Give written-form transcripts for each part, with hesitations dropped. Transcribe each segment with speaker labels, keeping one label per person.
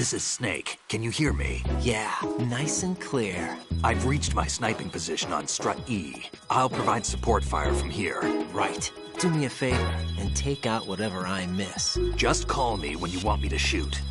Speaker 1: This is Snake. Can you hear me?
Speaker 2: Yeah, nice and clear.
Speaker 1: I've reached my sniping position on Strut E. I'll provide support fire from here.
Speaker 2: Right. Do me a favor and take out whatever I miss.
Speaker 1: Just call me when you want me to shoot.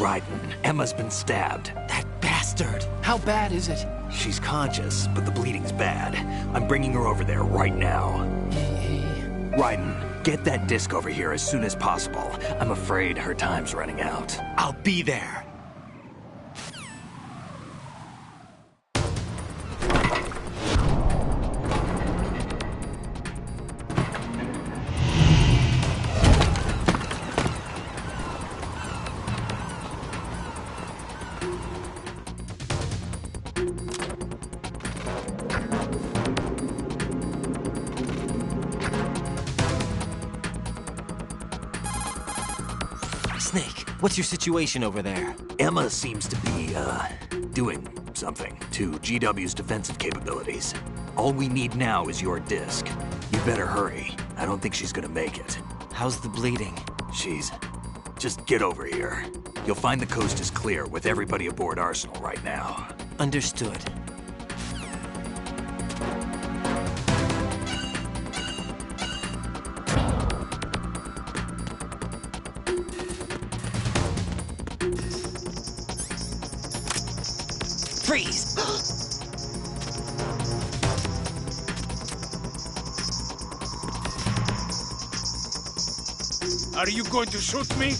Speaker 1: Raiden, Emma's been stabbed.
Speaker 2: That bastard! How bad is it?
Speaker 1: She's conscious, but the bleeding's bad. I'm bringing her over there right now. Raiden, get that disc over here as soon as possible. I'm afraid her time's running out.
Speaker 2: I'll be there. Snake, what's your situation over there?
Speaker 1: Emma seems to be, doing something to GW's defensive capabilities. All we need now is your disc. You better hurry. I don't think she's gonna make it.
Speaker 2: How's the bleeding?
Speaker 1: Just get over here. You'll find the coast is clear with everybody aboard Arsenal right now.
Speaker 2: Understood. Freeze!
Speaker 3: Are you going to shoot me?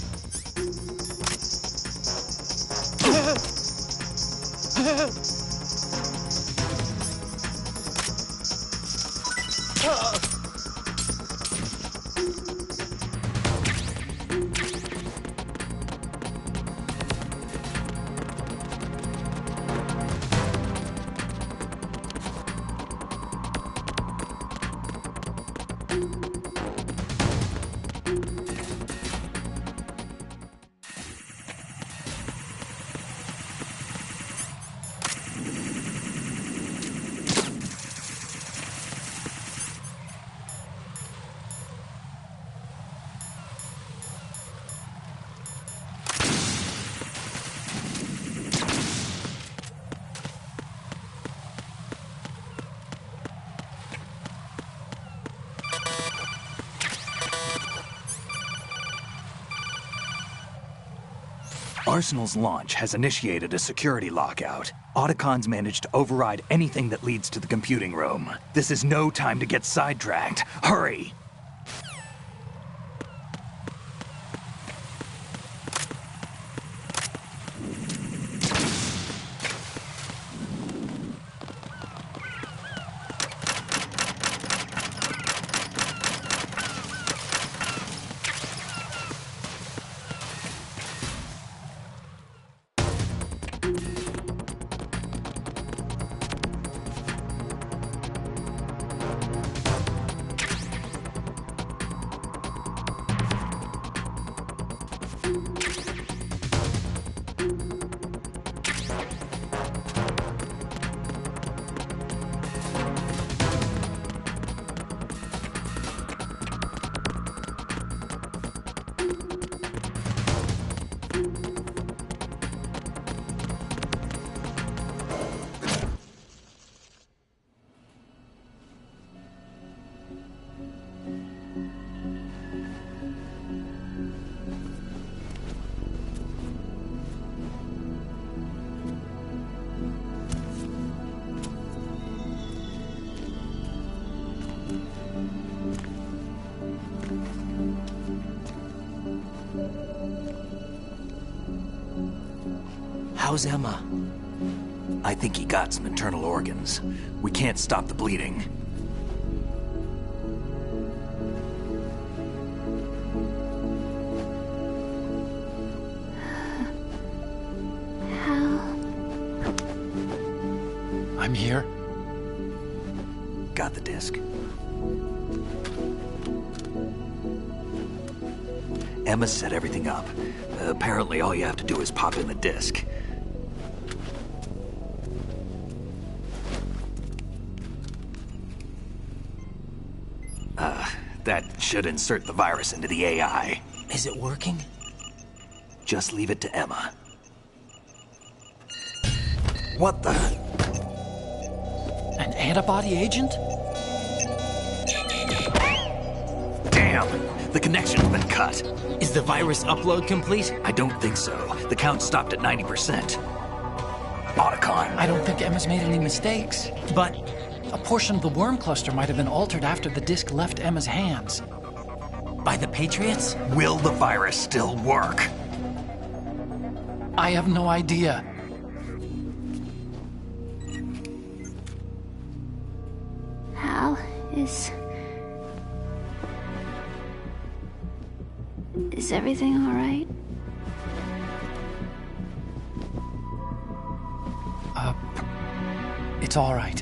Speaker 1: Arsenal's launch has initiated a security lockout. Otacon's managed to override anything that leads to the computing room. This is no time to get sidetracked. Hurry!
Speaker 2: How's Emma?
Speaker 1: I think he got some internal organs. We can't stop the bleeding.
Speaker 3: I'm here.
Speaker 1: Got the disc. Emma set everything up. Apparently all you have to do is pop in the disc. That should insert the virus into the AI.
Speaker 2: Is it working?
Speaker 1: Just leave it to Emma. What the?
Speaker 3: An antibody agent?
Speaker 1: Damn! The connection's been cut.
Speaker 2: Is the virus upload complete?
Speaker 1: I don't think so. The count stopped at 90%. Otacon.
Speaker 3: I don't think Emma's made any mistakes.
Speaker 2: But
Speaker 3: A portion of the worm cluster might have been altered after the disc left Emma's hands.
Speaker 2: by the Patriots?
Speaker 1: Will the virus still work?
Speaker 3: I have no idea.
Speaker 4: Hal, is everything all right?
Speaker 3: It's all right.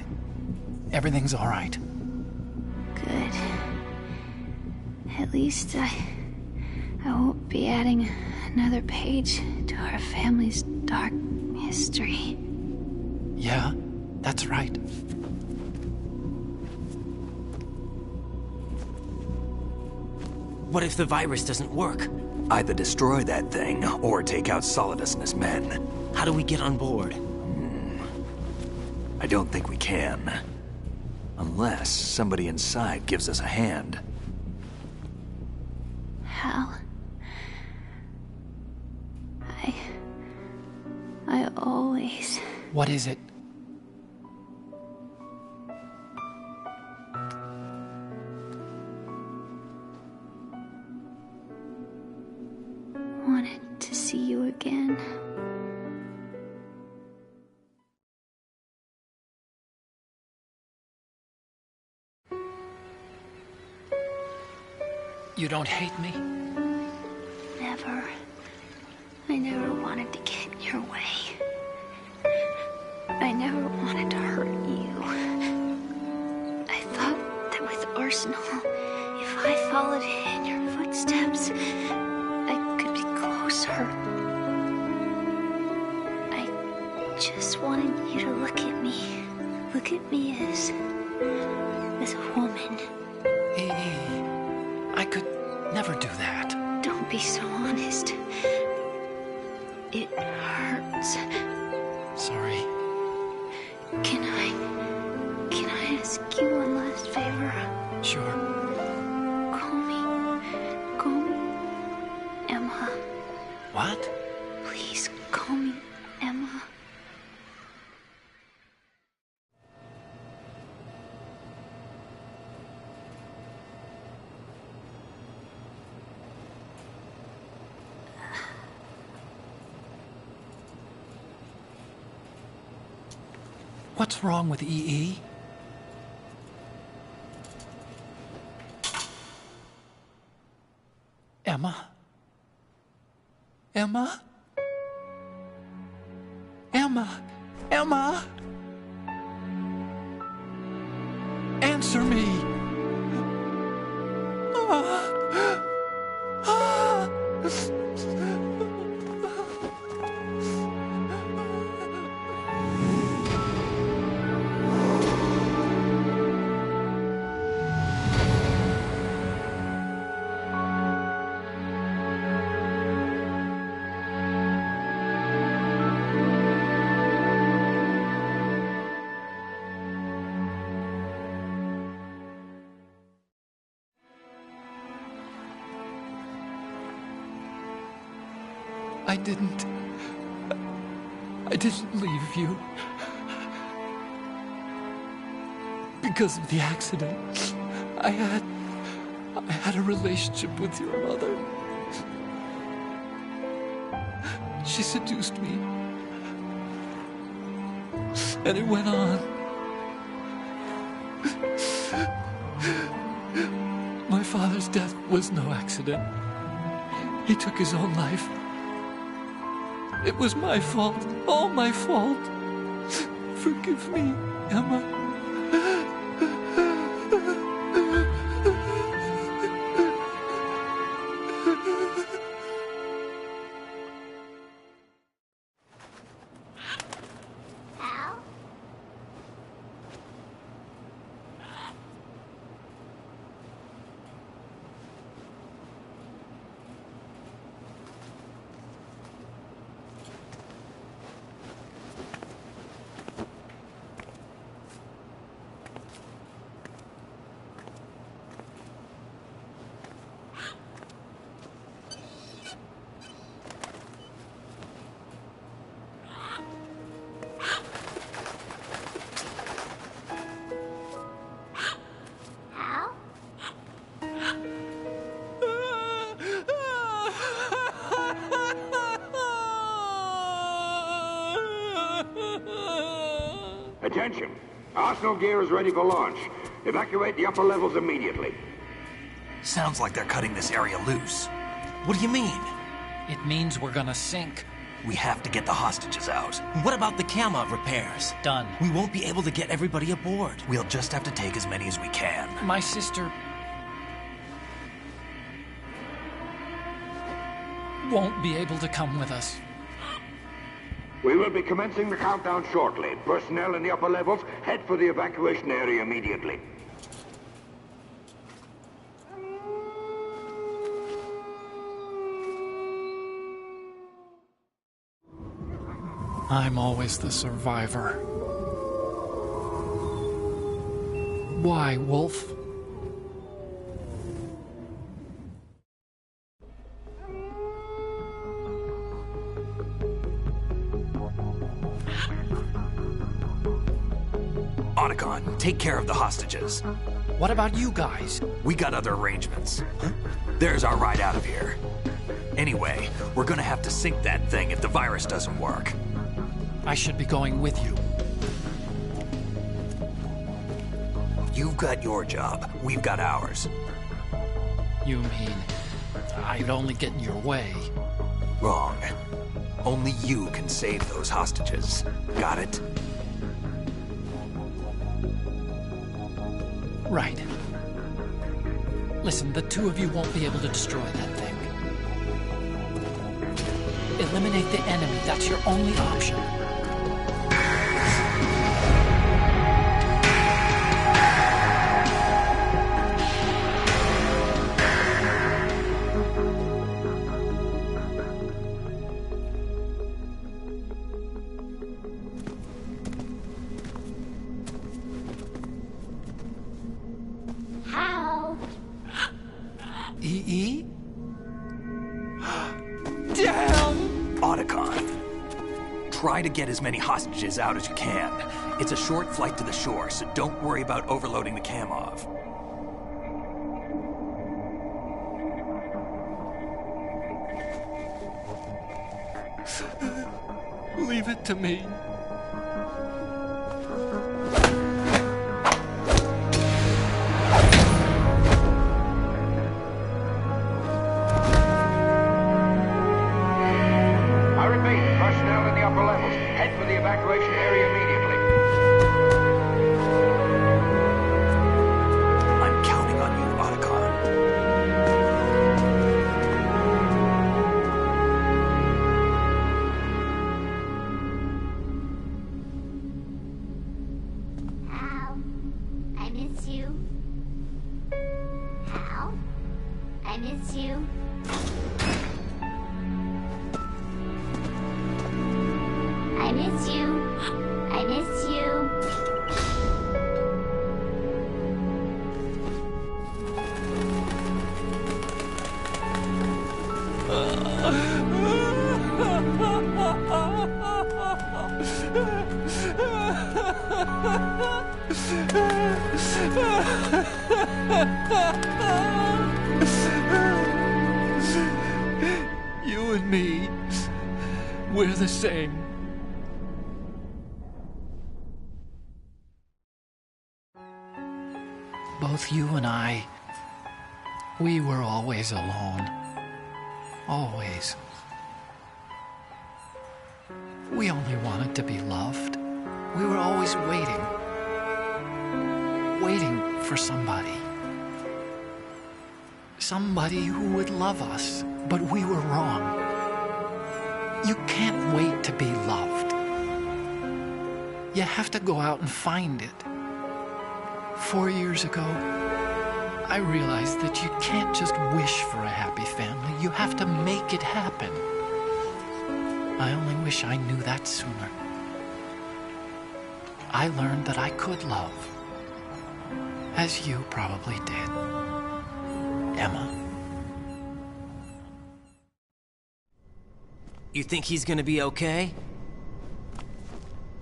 Speaker 3: Everything's all right.
Speaker 4: Good. At least I won't be adding another page to our family's dark history.
Speaker 3: Yeah, that's right.
Speaker 2: What if the virus doesn't work?
Speaker 1: Either destroy that thing, or take out Solidus and his men.
Speaker 2: How do we get on board?
Speaker 1: I don't think we can. Unless somebody inside gives us a hand.
Speaker 4: Hal, I always...
Speaker 3: What is it?
Speaker 4: wanted to see you again.
Speaker 3: You don't hate me?
Speaker 4: Never. I never wanted to get in your way. I never wanted to hurt you. I thought that with Arsenal, if I followed in your footsteps, I could be closer. I just wanted you to look at me. Look at me as a woman.
Speaker 3: I could never do that.
Speaker 4: Don't be so honest. It hurts.
Speaker 3: Sorry.
Speaker 4: Can I ask you one last favor?
Speaker 3: Sure.
Speaker 4: Call me Emma.
Speaker 3: What?
Speaker 4: Please call me Emma.
Speaker 3: What's wrong with EE? Emma? Emma? Emma? Emma? Answer me! I didn't leave you. Because of the accident, I had a relationship with your mother. She seduced me, And it went on. My father's death was no accident. He took his own life. It was my fault, all my fault. Forgive me, Emma.
Speaker 5: Attention! Arsenal gear is ready for launch. Evacuate the upper levels immediately.
Speaker 1: Sounds like they're cutting this area loose. What do you mean?
Speaker 6: It means we're gonna sink.
Speaker 1: We have to get the hostages out.
Speaker 2: What about the camera repairs?
Speaker 6: Done.
Speaker 2: We won't be able to get everybody aboard.
Speaker 1: We'll just have to take as many as we can.
Speaker 6: My sister won't be able to come with us.
Speaker 5: We will be commencing the countdown shortly. Personnel in the upper levels, head for the evacuation area immediately.
Speaker 6: I'm always the survivor. Why, Wolf?
Speaker 1: Otacon, take care of the hostages.
Speaker 6: What about you guys?
Speaker 1: We got other arrangements. There's our ride out of here. Anyway, we're gonna have to sink that thing if the virus doesn't work.
Speaker 6: I should be going with you.
Speaker 1: You've got your job, we've got ours.
Speaker 6: You mean I'd only get in your way?
Speaker 1: Wrong. Only you can save those hostages. Got it?
Speaker 6: Right. Listen, the two of you won't be able to destroy that thing. Eliminate the enemy. That's your only option. EE? Damn!
Speaker 1: Otacon, try to get as many hostages out as you can. It's a short flight to the shore, so don't worry about overloading the Kamov.
Speaker 3: Leave it to me.
Speaker 5: I repeat, personnel in the upper levels, head for the evacuation area immediately.
Speaker 1: I'm counting on you, Otacon.
Speaker 4: Hal, I miss you. Hal, I miss you. I miss you. I miss you.
Speaker 3: You and me, we're the same.
Speaker 6: both you and I, we were always alone. Always. We only wanted to be loved. We were always waiting. Waiting for somebody. Somebody who would love us, but we were wrong. You can't wait to be loved. You have to go out and find it. 4 years ago, I realized that you can't just wish for a happy family. You have to make it happen. I only wish I knew that sooner. I learned that I could love, as you probably did, Emma.
Speaker 2: You think he's gonna be okay?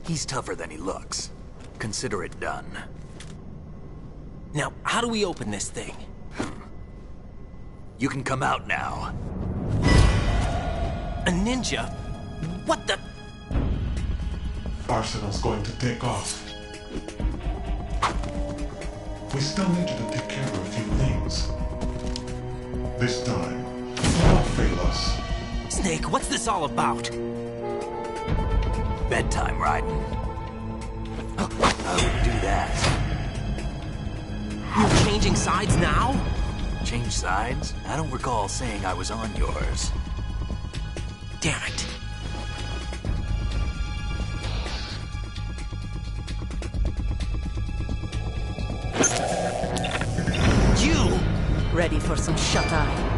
Speaker 1: He's tougher than he looks. Consider it done.
Speaker 2: Now, how do we open this thing?
Speaker 1: You can come out now.
Speaker 2: A ninja? What the?
Speaker 7: Arsenal's going to take off. We still need you to take care of a few things. This time, don't fail us.
Speaker 2: Snake, what's this all about?
Speaker 1: Bedtime, Raiden. I wouldn't do that.
Speaker 2: You're changing sides now?
Speaker 1: Change sides? I don't recall saying I was on yours.
Speaker 2: Damn it. You!
Speaker 8: Ready for some shut-eye?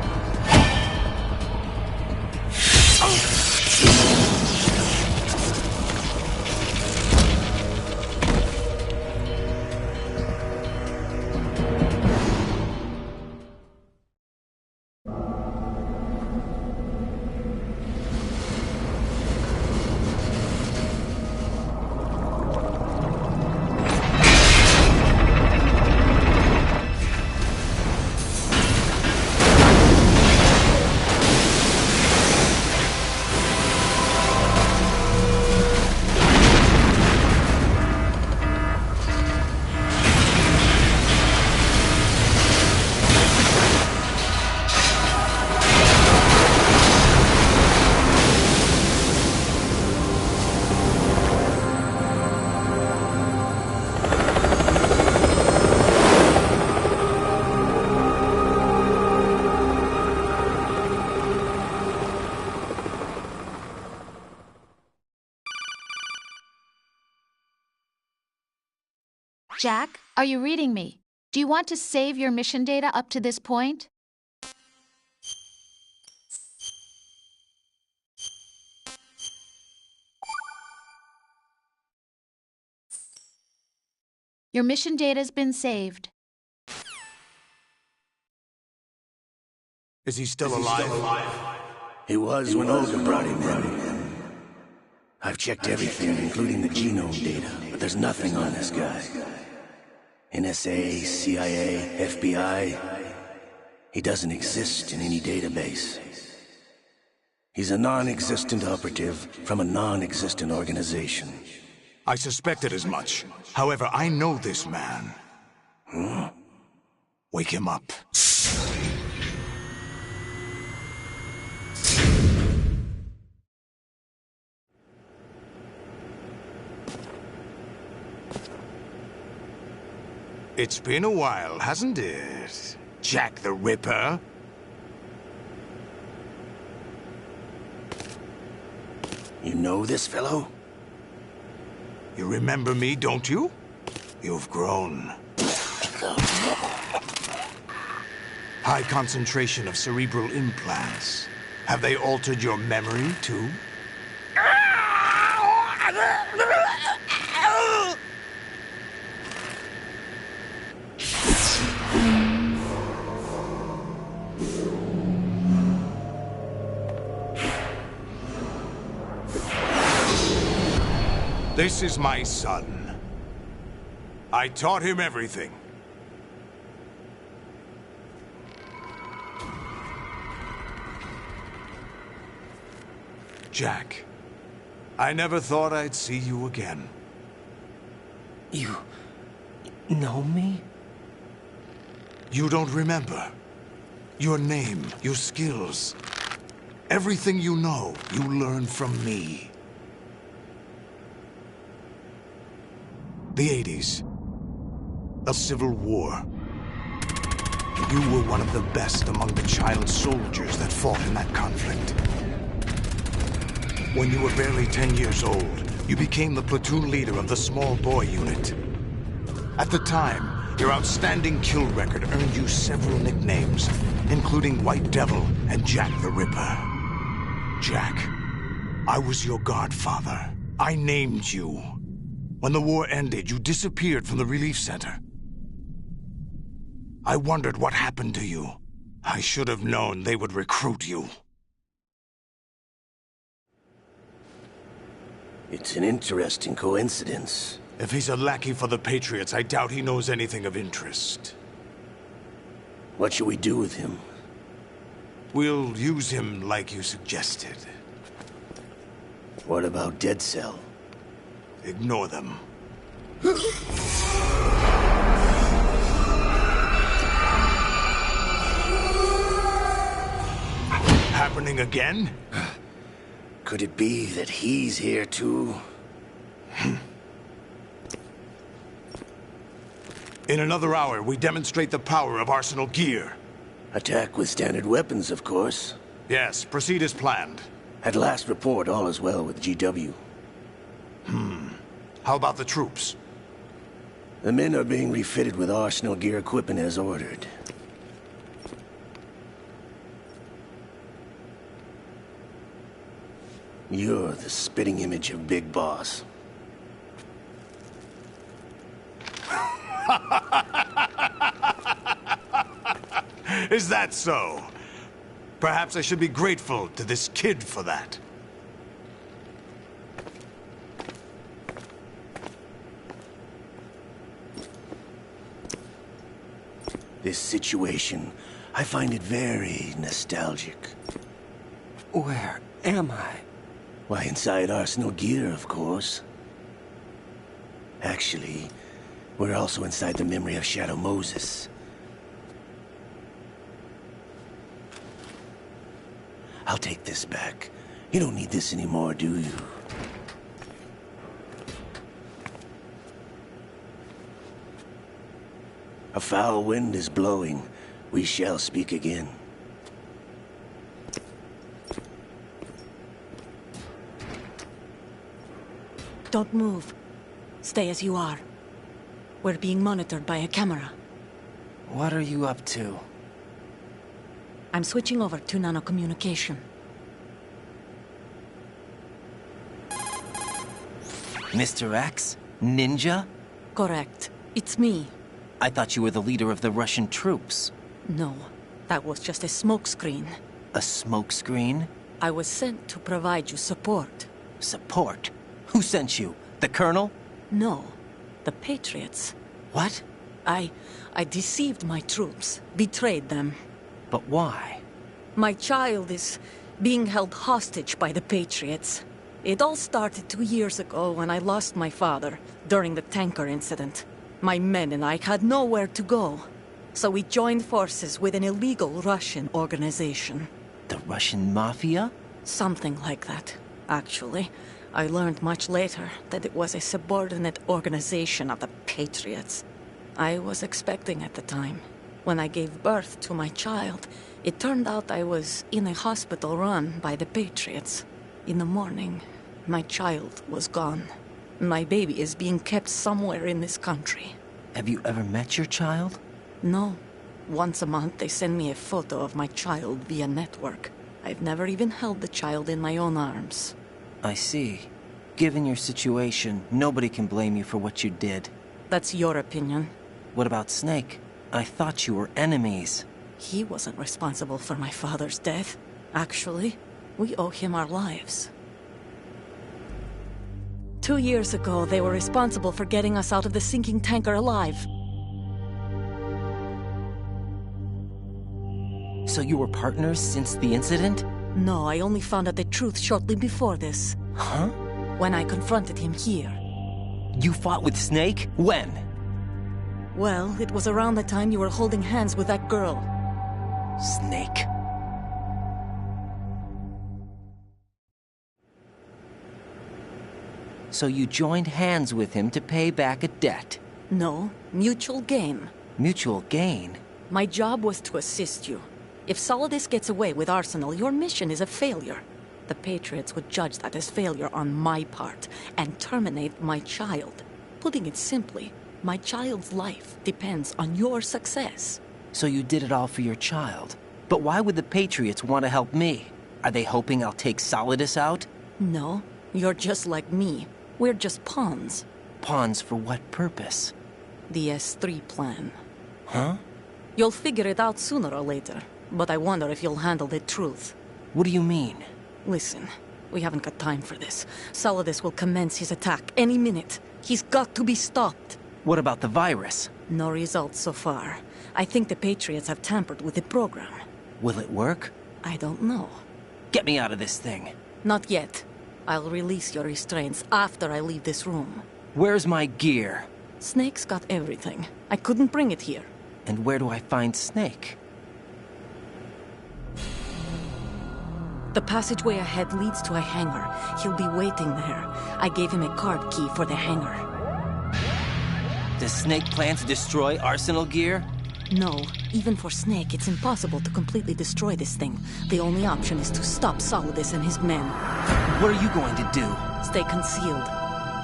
Speaker 9: Jack, are you reading me? Do you want to save your mission data up to this point? Your mission data's been saved.
Speaker 5: Is he still alive?
Speaker 10: He was when Olga brought him in. I've checked everything, including the genome data, but there's nothing on this guy. NSA, CIA, FBI. He doesn't exist in any database. He's a non-existent operative from a non-existent organization.
Speaker 5: I suspected as much. However, I know this man.
Speaker 10: Huh?
Speaker 5: Wake him up. It's been a while, hasn't it? Jack the Ripper?
Speaker 10: You know this fellow?
Speaker 5: You remember me, don't you? You've grown. High concentration of cerebral implants. Have they altered your memory, too? This is my son. I taught him everything. Jack, I never thought I'd see you again.
Speaker 2: You know me?
Speaker 11: You don't remember. Your name, your skills. Everything you know, you learned from me. The 80s. A civil war. You were one of the best among the child soldiers that fought in that conflict. When you were barely 10 years old, you became the platoon leader of the small boy unit. At the time, your outstanding kill record earned you several nicknames, including White Devil and Jack the Ripper. Jack, I was your godfather. I named you. When the war ended, you disappeared from the relief center. I wondered what happened to you. I should have known they would recruit you.
Speaker 10: It's an interesting coincidence.
Speaker 11: If he's a lackey for the Patriots, I doubt he knows anything of interest.
Speaker 10: What should we do with him?
Speaker 11: We'll use him like you suggested.
Speaker 10: What about Dead Cell?
Speaker 11: Ignore them. Happening again?
Speaker 10: Could it be that he's here too?
Speaker 11: In another hour, we demonstrate the power of Arsenal gear.
Speaker 10: Attack with standard weapons, of course.
Speaker 11: Yes, proceed as planned.
Speaker 10: At last report, all is well with GW.
Speaker 11: How about the troops?
Speaker 10: The men are being refitted with Arsenal gear equipment as ordered. You're the spitting image of Big Boss.
Speaker 11: Is that so? Perhaps I should be grateful to this kid for that.
Speaker 10: This situation, I find it very nostalgic.
Speaker 2: Where am I?
Speaker 10: Why, inside Arsenal gear, of course. Actually, we're also inside the memory of Shadow Moses. I'll take this back. You don't need this anymore, do you? A foul wind is blowing. We shall speak again.
Speaker 8: Don't move. Stay as you are. We're being monitored by a camera.
Speaker 2: What are you up to?
Speaker 8: I'm switching over to nanocommunication.
Speaker 2: Mr. X? Ninja?
Speaker 8: Correct. It's me.
Speaker 2: I thought you were the leader of the Russian troops.
Speaker 8: No, that was just a smokescreen.
Speaker 2: A smokescreen?
Speaker 8: I was sent to provide you support.
Speaker 2: Support? Who sent you? The Colonel?
Speaker 8: No, the Patriots.
Speaker 2: What?
Speaker 8: I deceived my troops, betrayed them.
Speaker 2: But why?
Speaker 8: My child is being held hostage by the Patriots. It all started 2 years ago when I lost my father during the tanker incident. My men and I had nowhere to go, so we joined forces with an illegal Russian organization.
Speaker 2: The Russian Mafia?
Speaker 8: Something like that, actually. I learned much later that it was a subordinate organization of the Patriots. I was expecting at the time. When I gave birth to my child, it turned out I was in a hospital run by the Patriots. In the morning, my child was gone. My baby is being kept somewhere in this country.
Speaker 2: Have you ever met your child?
Speaker 8: No. Once a month, they send me a photo of my child via network. I've never even held the child in my own arms.
Speaker 2: I see. Given your situation, nobody can blame you for what you did.
Speaker 8: That's your opinion.
Speaker 2: What about Snake? I thought you were enemies.
Speaker 8: He wasn't responsible for my father's death. Actually, we owe him our lives. 2 years ago, they were responsible for getting us out of the sinking tanker alive.
Speaker 2: So you were partners since the incident?
Speaker 8: No, I only found out the truth shortly before this.
Speaker 2: Huh?
Speaker 8: When I confronted him here.
Speaker 2: You fought with Snake? When?
Speaker 8: Well, it was around the time you were holding hands with that girl.
Speaker 2: Snake. So you joined hands with him to pay back a debt?
Speaker 8: No, mutual gain.
Speaker 2: Mutual gain?
Speaker 8: My job was to assist you. If Solidus gets away with Arsenal, your mission is a failure. The Patriots would judge that as failure on my part and terminate my child. Putting it simply, my child's life depends on your success.
Speaker 2: So you did it all for your child. But why would the Patriots want to help me? Are they hoping I'll take Solidus out?
Speaker 8: No, you're just like me. We're just pawns.
Speaker 2: Pawns for what purpose?
Speaker 8: The S3 plan.
Speaker 2: Huh?
Speaker 8: You'll figure it out sooner or later, but I wonder if you'll handle the truth.
Speaker 2: What do you mean?
Speaker 8: Listen, we haven't got time for this. Solidus will commence his attack any minute. He's got to be stopped.
Speaker 2: What about the virus?
Speaker 8: No results so far. I think the Patriots have tampered with the program.
Speaker 2: Will it work?
Speaker 8: I don't know.
Speaker 2: Get me out of this thing.
Speaker 8: Not yet. I'll release your restraints after I leave this room.
Speaker 2: Where's my gear?
Speaker 8: Snake's got everything. I couldn't bring it here.
Speaker 2: And where do I find Snake?
Speaker 8: The passageway ahead leads to a hangar. He'll be waiting there. I gave him a card key for the hangar.
Speaker 2: Does Snake plan to destroy Arsenal gear?
Speaker 8: No. Even for Snake, it's impossible to completely destroy this thing. The only option is to stop Solidus and his men.
Speaker 2: What are you going to do?
Speaker 8: Stay concealed.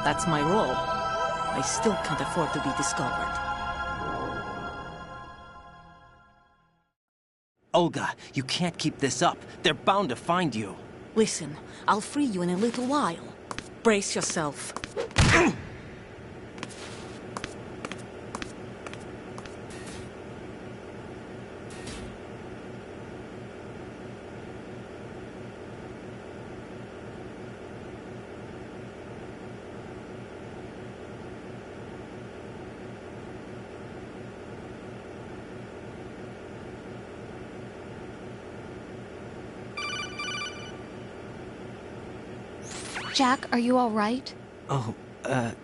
Speaker 8: That's my role. I still can't afford to be discovered.
Speaker 2: Olga, you can't keep this up. They're bound to find you.
Speaker 8: Listen, I'll free you in a little while. Brace yourself.
Speaker 9: Jack, are you all right?
Speaker 2: Oh,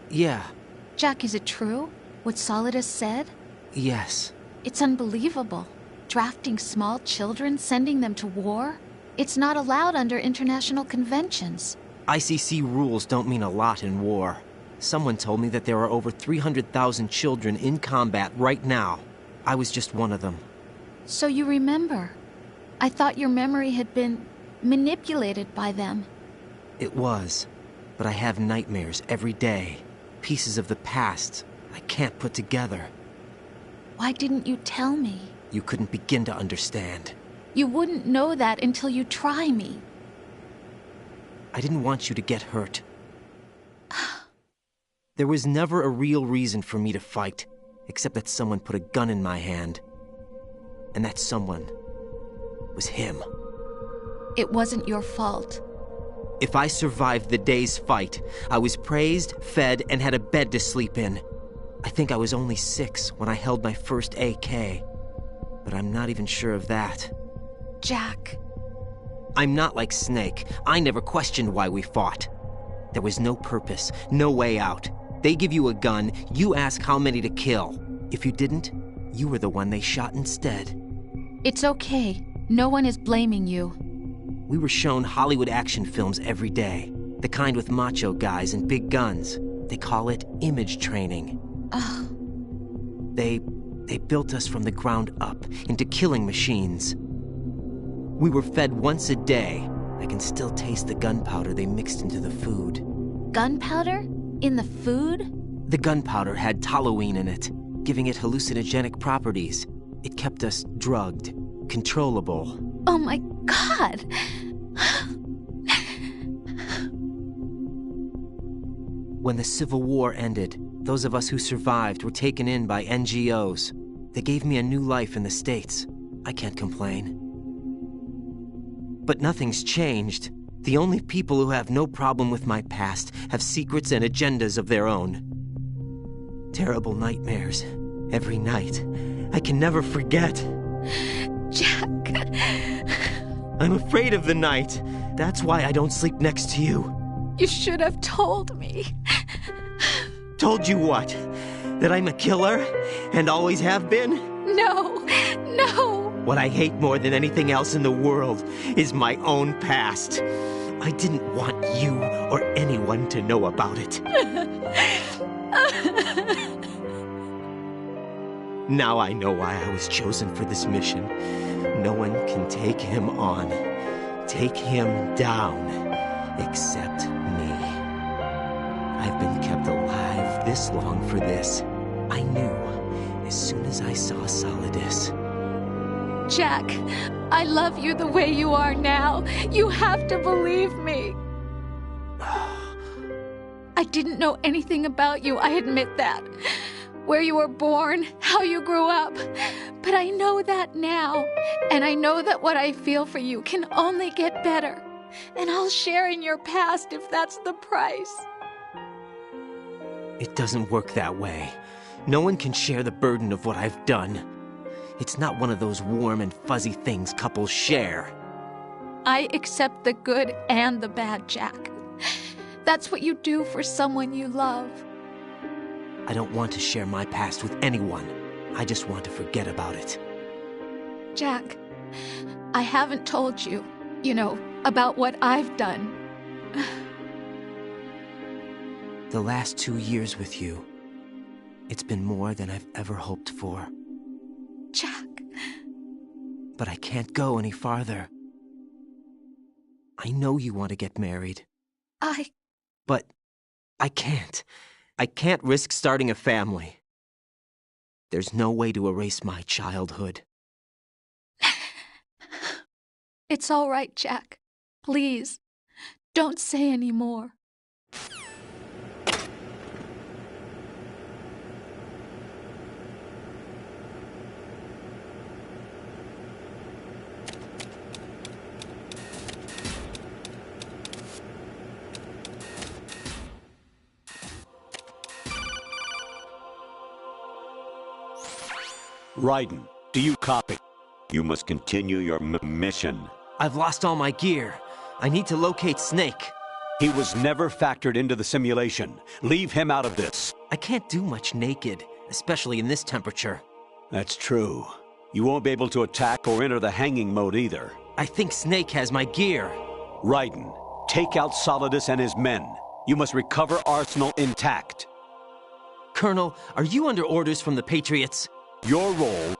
Speaker 2: yeah.
Speaker 9: Jack, is it true? What Solidus said?
Speaker 2: Yes.
Speaker 9: It's unbelievable. Drafting small children, sending them to war? It's not allowed under international conventions.
Speaker 2: ICC rules don't mean a lot in war. Someone told me that there are over 300,000 children in combat right now. I was just one of them.
Speaker 9: So you remember. I thought your memory had been manipulated by them.
Speaker 2: It was, but I have nightmares every day. Pieces of the past I can't put together.
Speaker 9: Why didn't you tell me?
Speaker 2: You couldn't begin to understand.
Speaker 9: You wouldn't know that until you try me.
Speaker 2: I didn't want you to get hurt. There was never a real reason for me to fight, except that someone put a gun in my hand. And that someone was him.
Speaker 9: It wasn't your fault.
Speaker 2: If I survived the day's fight, I was praised, fed, and had a bed to sleep in. I think I was only 6 when I held my first AK. But I'm not even sure of that.
Speaker 9: Jack.
Speaker 2: I'm not like Snake. I never questioned why we fought. There was no purpose, no way out. They give you a gun, you ask how many to kill. If you didn't, you were the one they shot instead.
Speaker 9: It's okay. No one is blaming you.
Speaker 2: We were shown Hollywood action films every day. The kind with macho guys and big guns. They call it image training.
Speaker 9: Ugh.
Speaker 2: They built us from the ground up into killing machines. We were fed once a day. I can still taste the gunpowder they mixed into the food.
Speaker 9: Gunpowder? In the food?
Speaker 2: The gunpowder had toluene in it, giving it hallucinogenic properties. It kept us drugged, controllable.
Speaker 9: Oh my God!
Speaker 2: When the Civil War ended, those of us who survived were taken in by NGOs. They gave me a new life in the States. I can't complain. But nothing's changed. The only people who have no problem with my past have secrets and agendas of their own. Terrible nightmares. Every night. I can never forget.
Speaker 9: Jack.
Speaker 2: I'm afraid of the night. That's why I don't sleep next to you.
Speaker 9: You should have told me.
Speaker 2: Told you what? That I'm a killer and always have been?
Speaker 9: No, no.
Speaker 2: What I hate more than anything else in the world is my own past. I didn't want you or anyone to know about it. Now I know why I was chosen for this mission. No one can take him on, take him down, except me. I've been kept alive this long for this. I knew as soon as I saw Solidus.
Speaker 9: Jack, I love you the way you are now. You have to believe me. I didn't know anything about you, I admit that. Where you were born, how you grew up. But I know that now. And I know that what I feel for you can only get better. And I'll share in your past if that's the price.
Speaker 2: It doesn't work that way. No one can share the burden of what I've done. It's not one of those warm and fuzzy things couples share.
Speaker 9: I accept the good and the bad, Jack. That's what you do for someone you love.
Speaker 2: I don't want to share my past with anyone. I just want to forget about it.
Speaker 9: Jack, I haven't told you, about what I've done.
Speaker 2: The last 2 years with you, it's been more than I've ever hoped for.
Speaker 9: Jack.
Speaker 2: But I can't go any farther. I know you want to get married. But I can't. I can't risk starting a family. There's no way to erase my childhood.
Speaker 9: It's all right, Jack. Please, don't say any more.
Speaker 12: Raiden, do you copy? You must continue your mission.
Speaker 2: I've lost all my gear. I need to locate Snake.
Speaker 12: He was never factored into the simulation. Leave him out of this.
Speaker 2: I can't do much naked, especially in this temperature.
Speaker 12: That's true. You won't be able to attack or enter the hanging mode either.
Speaker 2: I think Snake has my gear.
Speaker 12: Raiden, take out Solidus and his men. You must recover Arsenal intact.
Speaker 2: Colonel, are you under orders from the Patriots?
Speaker 12: Your role,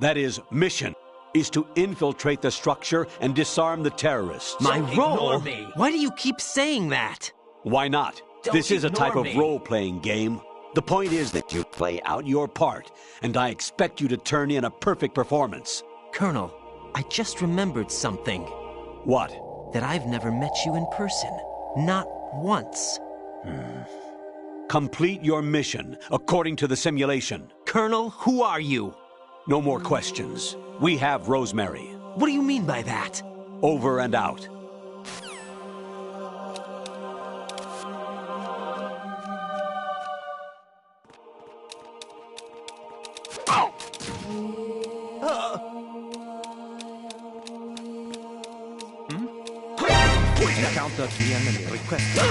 Speaker 12: that is, mission, is to infiltrate the structure and disarm the terrorists.
Speaker 2: My role? Why do you keep saying that?
Speaker 12: Why not? This is a type of role-playing game. The point is that you play out your part, and I expect you to turn in a perfect performance.
Speaker 2: Colonel, I just remembered something.
Speaker 12: What?
Speaker 2: That I've never met you in person. Not once.
Speaker 12: Complete your mission, according to the simulation.
Speaker 2: Colonel, who are you?
Speaker 12: No more questions. We have Rosemary.
Speaker 2: What do you mean by that?
Speaker 12: Over and out.
Speaker 2: Encounter the enemy requested.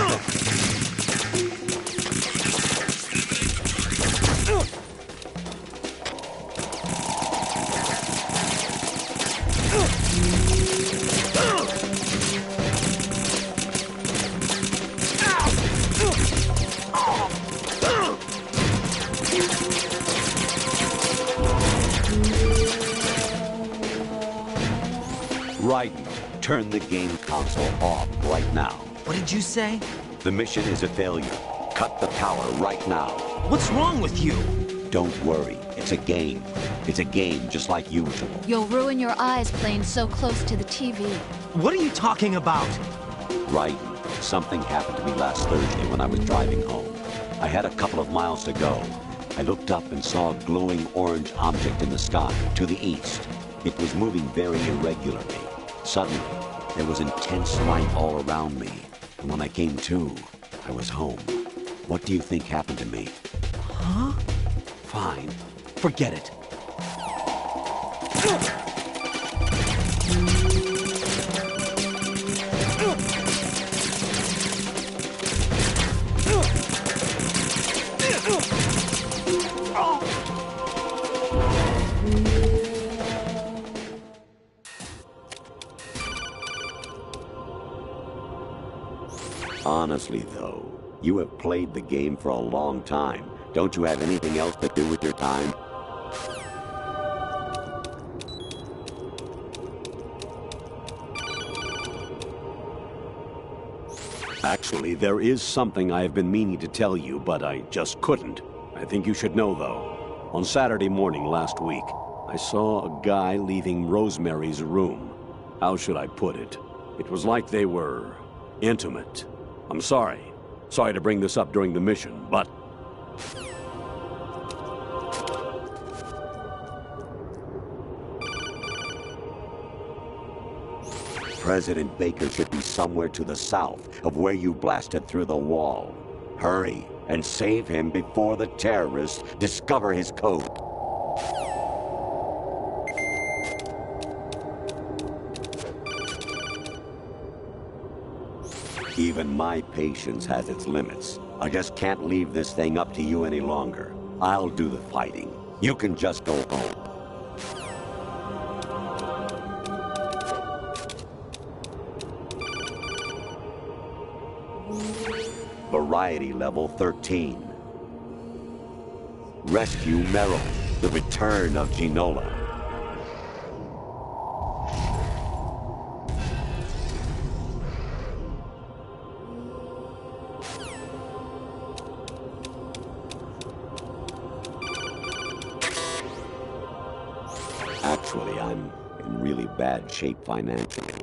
Speaker 12: Raiden, turn the game console off right now.
Speaker 2: What did you say?
Speaker 12: The mission is a failure. Cut the power right now.
Speaker 2: What's wrong with you?
Speaker 12: Don't worry. It's a game. It's a game just like usual.
Speaker 9: You'll ruin your eyes playing so close to the TV.
Speaker 2: What are you talking about?
Speaker 12: Raiden, something happened to me last Thursday when I was driving home. I had a couple of miles to go. I looked up and saw a glowing orange object in the sky to the east. It was moving very irregularly. Suddenly, there was intense light all around me. And when I came to, I was home. What do you think happened to me?
Speaker 2: Huh?
Speaker 12: Fine. Forget it. Honestly, though, you have played the game for a long time. Don't you have anything else to do with your time? Actually, there is something I have been meaning to tell you, but I just couldn't. I think you should know, though. On Saturday morning last week, I saw a guy leaving Rosemary's room. How should I put it? It was like they were intimate. I'm sorry. Sorry to bring this up during the mission, but... President Baker should be somewhere to the south of where you blasted through the wall. Hurry and save him before the terrorists discover his code. Even my patience has its limits. I just can't leave this thing up to you any longer. I'll do the fighting. You can just go home. Variety level 13. Rescue Meryl, the return of Ginola. Actually, I'm in really bad shape financially.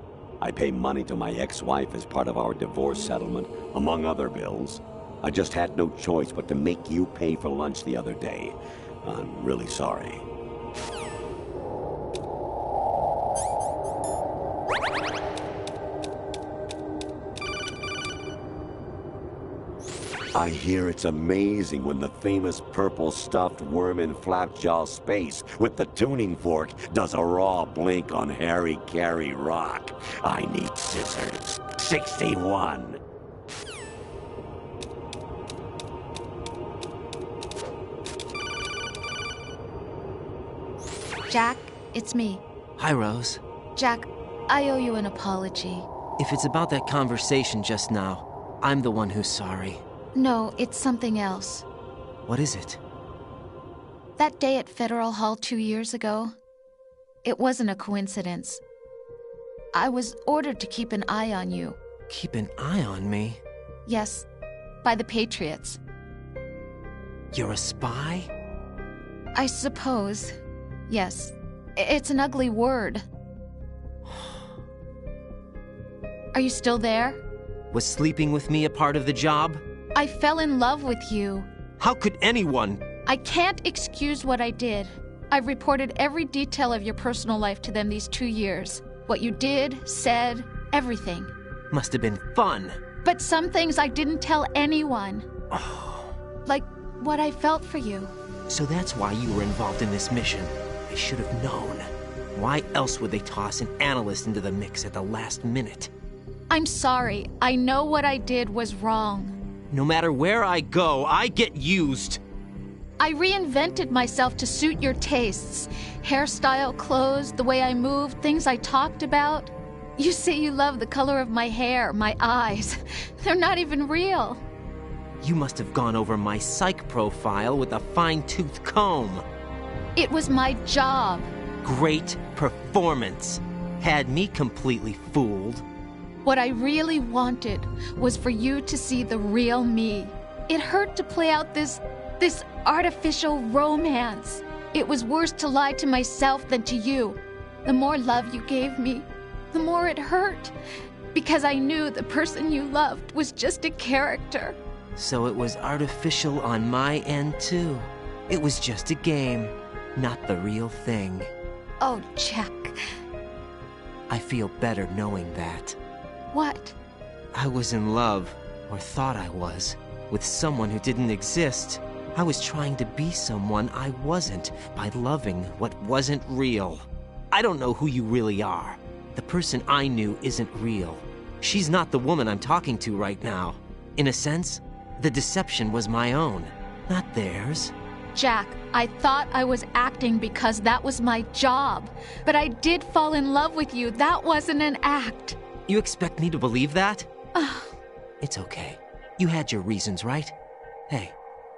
Speaker 12: I pay money to my ex-wife as part of our divorce settlement, among other bills. I just had no choice but to make you pay for lunch the other day. I'm really sorry. I hear it's amazing when the famous purple stuffed worm in Flapjaw space with the tuning fork does a raw blink on Harry Carey rock. I need scissors. 61.
Speaker 13: Jack, it's me.
Speaker 2: Hi, Rose.
Speaker 13: Jack, I owe you an apology.
Speaker 2: If it's about that conversation just now, I'm the one who's sorry.
Speaker 13: No, it's something else.
Speaker 2: What is it?
Speaker 13: That day at Federal Hall 2 years ago, it wasn't a coincidence. I was ordered to keep an eye on you.
Speaker 2: Keep an eye on me?
Speaker 13: Yes, by the Patriots.
Speaker 2: You're a spy?
Speaker 13: I suppose. Yes. It's an ugly word. Are you still there?
Speaker 2: Was sleeping with me a part of the job?
Speaker 13: I fell in love with you.
Speaker 2: How could anyone?
Speaker 13: I can't excuse what I did. I've reported every detail of your personal life to them these 2 years. What you did, said, everything.
Speaker 2: Must have been fun.
Speaker 13: But some things I didn't tell anyone. Like what I felt for you.
Speaker 2: So that's why you were involved in this mission. I should have known. Why else would they toss an analyst into the mix at the last minute?
Speaker 13: I'm sorry. I know what I did was wrong.
Speaker 2: No matter where I go, I get used.
Speaker 13: I reinvented myself to suit your tastes. Hairstyle, clothes, the way I moved, things I talked about. You say you love the color of my hair, my eyes. They're not even real.
Speaker 2: You must have gone over my psych profile with a fine-tooth comb.
Speaker 13: It was my job.
Speaker 2: Great performance. Had me completely fooled.
Speaker 13: What I really wanted was for you to see the real me. It hurt to play out this artificial romance. It was worse to lie to myself than to you. The more love you gave me, the more it hurt. Because I knew the person you loved was just a character.
Speaker 2: So it was artificial on my end, too. It was just a game, not the real thing.
Speaker 13: Oh, Jack.
Speaker 2: I feel better knowing that.
Speaker 13: What?
Speaker 2: I was in love, or thought I was, with someone who didn't exist. I was trying to be someone I wasn't by loving what wasn't real. I don't know who you really are. The person I knew isn't real. She's not the woman I'm talking to right now. In a sense, the deception was my own, not theirs.
Speaker 13: Jack, I thought I was acting because that was my job. But I did fall in love with you. That wasn't an act.
Speaker 2: You expect me to believe that? It's okay. You had your reasons, right? Hey,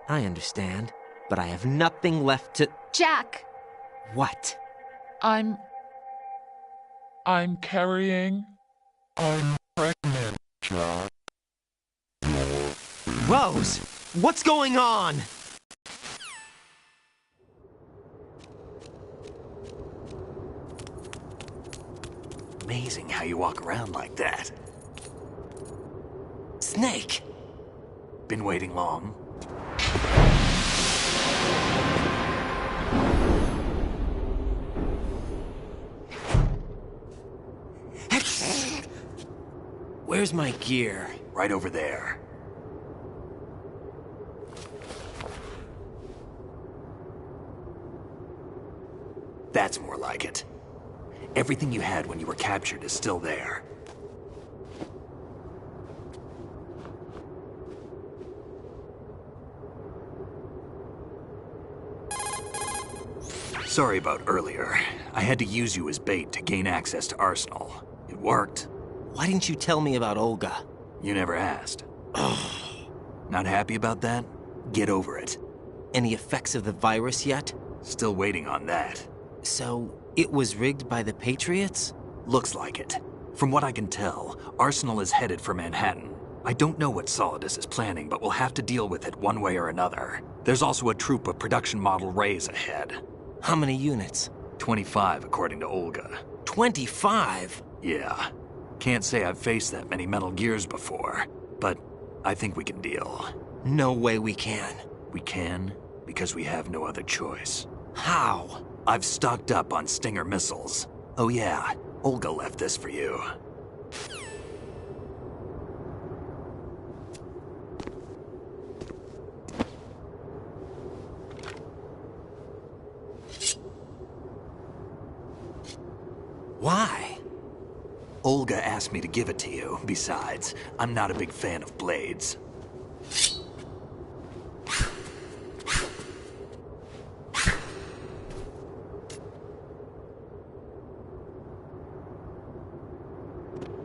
Speaker 2: I understand, but I have nothing left to...
Speaker 13: Jack!
Speaker 2: What?
Speaker 14: I'm carrying... I'm pregnant, Jack.
Speaker 2: Rose! What's going on?
Speaker 1: Amazing how you walk around like that.
Speaker 2: Snake!
Speaker 1: Been waiting long?
Speaker 2: Where's my gear?
Speaker 1: Right over there. That's more like it. Everything you had when you were captured is still there. Sorry about earlier. I had to use you as bait to gain access to Arsenal. It worked.
Speaker 2: Why didn't you tell me about Olga?
Speaker 1: You never asked. Not happy about that? Get over it.
Speaker 2: Any effects of the virus yet?
Speaker 1: Still waiting on that.
Speaker 2: So, it was rigged by the Patriots?
Speaker 1: Looks like it. From what I can tell, Arsenal is headed for Manhattan. I don't know what Solidus is planning, but we'll have to deal with it one way or another. There's also a troop of production model Rays ahead.
Speaker 2: How many units?
Speaker 1: 25, according to Olga.
Speaker 2: 25?
Speaker 1: Yeah. Can't say I've faced that many Metal Gears before, but I think we can deal.
Speaker 2: No way we can.
Speaker 1: We can, because we have no other choice.
Speaker 2: How?
Speaker 1: I've stocked up on Stinger missiles. Oh yeah, Olga left this for you.
Speaker 2: Why?
Speaker 1: Olga asked me to give it to you. Besides, I'm not a big fan of blades.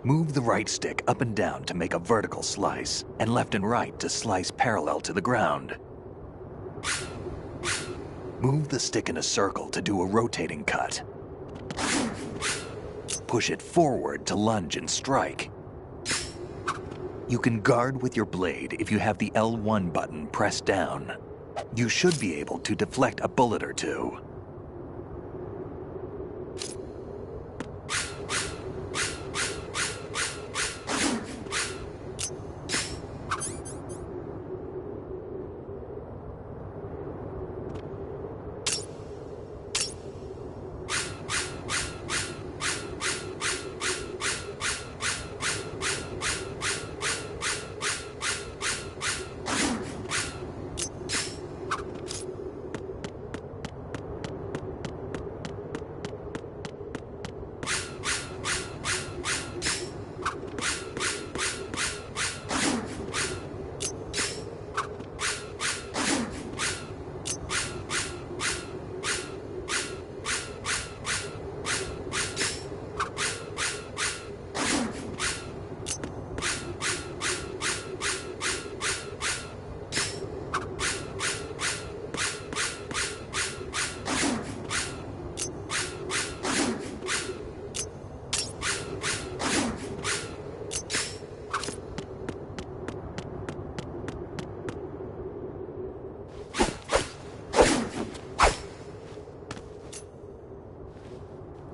Speaker 1: Move the right stick up and down to make a vertical slice, and left and right to slice parallel to the ground. Move the stick in a circle to do a rotating cut. Push it forward to lunge and strike. You can guard with your blade if you have the L1 button pressed down. You should be able to deflect a bullet or two.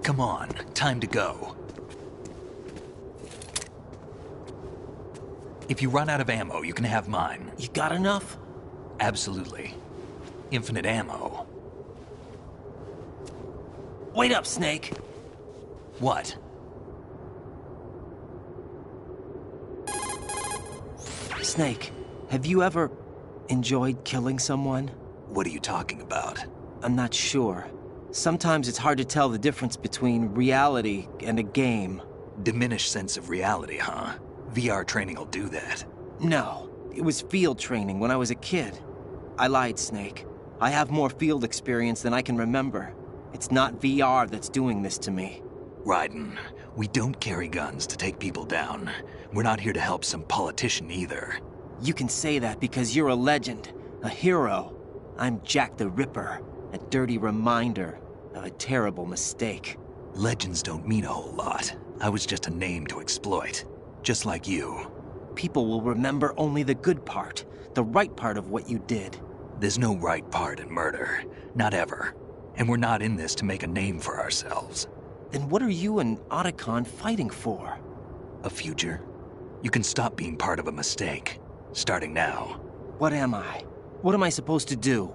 Speaker 1: Come on, time to go. If you run out of ammo, you can have mine.
Speaker 2: You got enough?
Speaker 1: Absolutely. Infinite ammo.
Speaker 2: Wait up, Snake.
Speaker 1: What?
Speaker 2: Snake, have you ever enjoyed killing someone?
Speaker 1: What are you talking about?
Speaker 2: I'm not sure. Sometimes it's hard to tell the difference between reality and a game.
Speaker 1: Diminished sense of reality, huh? VR training will do that.
Speaker 2: No, it was field training when I was a kid. I lied, Snake. I have more field experience than I can remember. It's not VR that's doing this to me.
Speaker 1: Raiden, we don't carry guns to take people down. We're not here to help some politician either.
Speaker 2: You can say that because you're a legend, a hero. I'm Jack the Ripper, a dirty reminder of a terrible mistake.
Speaker 1: Legends don't mean a whole lot. I was just a name to exploit, just like you.
Speaker 2: People will remember only the good part, the right part of what you did.
Speaker 1: There's no right part in murder, not ever. And we're not in this to make a name for ourselves.
Speaker 2: Then what are you and Otacon fighting for?
Speaker 1: A future? You can stop being part of a mistake, starting now.
Speaker 2: What am I? What am I supposed to do?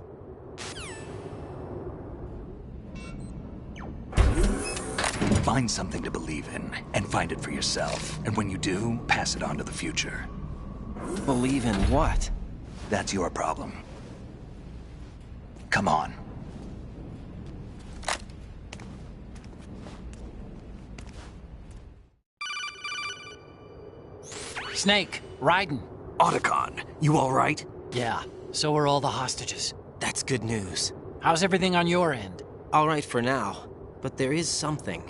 Speaker 1: Find something to believe in, and find it for yourself. And when you do, pass it on to the future.
Speaker 2: Believe in what?
Speaker 1: That's your problem. Come on.
Speaker 6: Snake, Raiden.
Speaker 1: Otacon, you all right?
Speaker 6: Yeah, so are all the hostages.
Speaker 2: That's good news.
Speaker 6: How's everything on your end?
Speaker 2: All right for now, but there is something.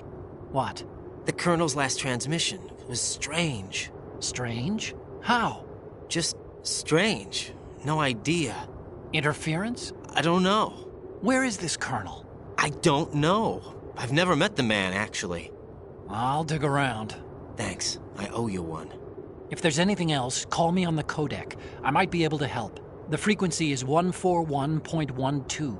Speaker 6: What?
Speaker 2: The Colonel's last transmission was strange.
Speaker 6: Strange? How?
Speaker 2: Just strange. No idea.
Speaker 6: Interference?
Speaker 2: I don't know.
Speaker 6: Where is this Colonel?
Speaker 2: I don't know. I've never met the man, actually.
Speaker 6: I'll dig around.
Speaker 2: Thanks. I owe you one.
Speaker 6: If there's anything else, call me on the codec. I might be able to help. The frequency is 141.12.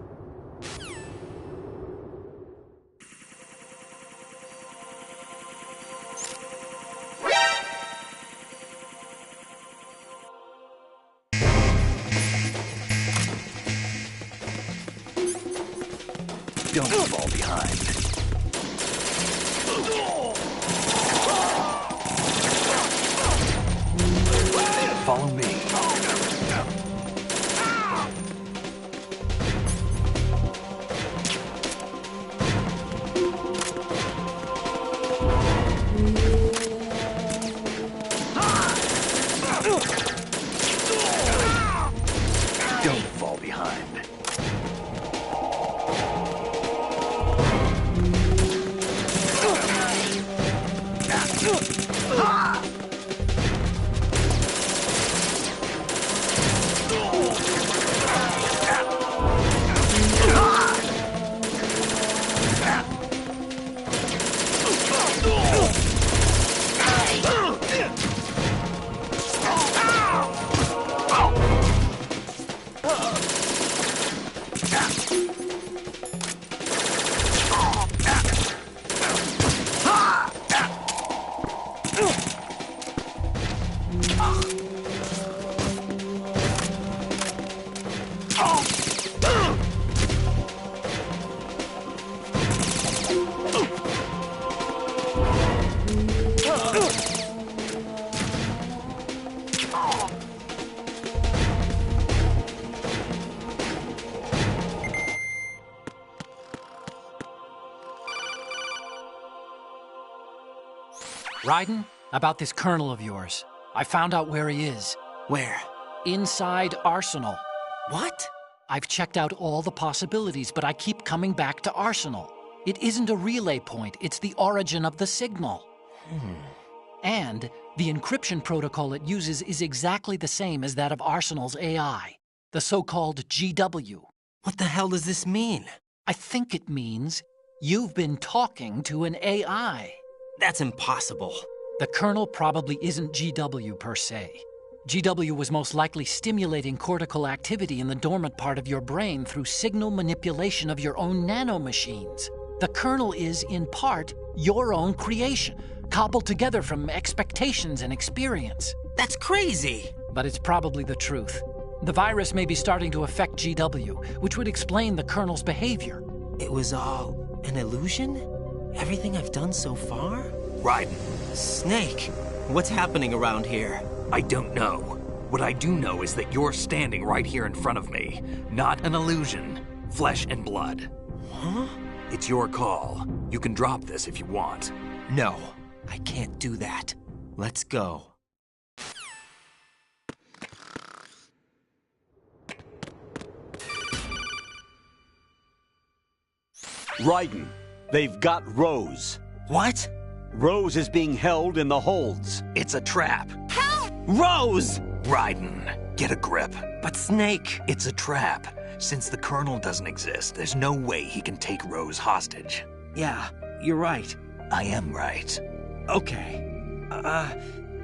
Speaker 1: Don't fall behind. Follow me. Don't fall behind.
Speaker 6: Raiden, about this Colonel of yours. I found out where he is.
Speaker 2: Where?
Speaker 6: Inside Arsenal.
Speaker 2: What?
Speaker 6: I've checked out all the possibilities, but I keep coming back to Arsenal. It isn't a relay point, it's the origin of the signal. And the encryption protocol it uses is exactly the same as that of Arsenal's AI, the so-called GW.
Speaker 2: What the hell does this mean?
Speaker 6: I think it means you've been talking to an AI.
Speaker 2: That's impossible.
Speaker 6: The Colonel probably isn't GW per se. GW was most likely stimulating cortical activity in the dormant part of your brain through signal manipulation of your own nanomachines. The Colonel is, in part, your own creation, cobbled together from expectations and experience.
Speaker 2: That's crazy!
Speaker 6: But it's probably the truth. The virus may be starting to affect GW, which would explain the Colonel's behavior.
Speaker 2: It was all an illusion? Everything I've done so far?
Speaker 1: Raiden.
Speaker 2: Snake, what's happening around here?
Speaker 1: I don't know. What I do know is that you're standing right here in front of me. Not an illusion. Flesh and blood.
Speaker 2: Huh?
Speaker 1: It's your call. You can drop this if you want.
Speaker 2: No, I can't do that. Let's go.
Speaker 12: Raiden, they've got Rose.
Speaker 2: What?
Speaker 12: Rose is being held in the holds.
Speaker 1: It's a trap.
Speaker 2: Help! Rose!
Speaker 1: Raiden, get a grip.
Speaker 2: But Snake...
Speaker 1: It's a trap. Since the Colonel doesn't exist, there's no way he can take Rose hostage.
Speaker 2: Yeah, you're right.
Speaker 1: I am right.
Speaker 2: Okay.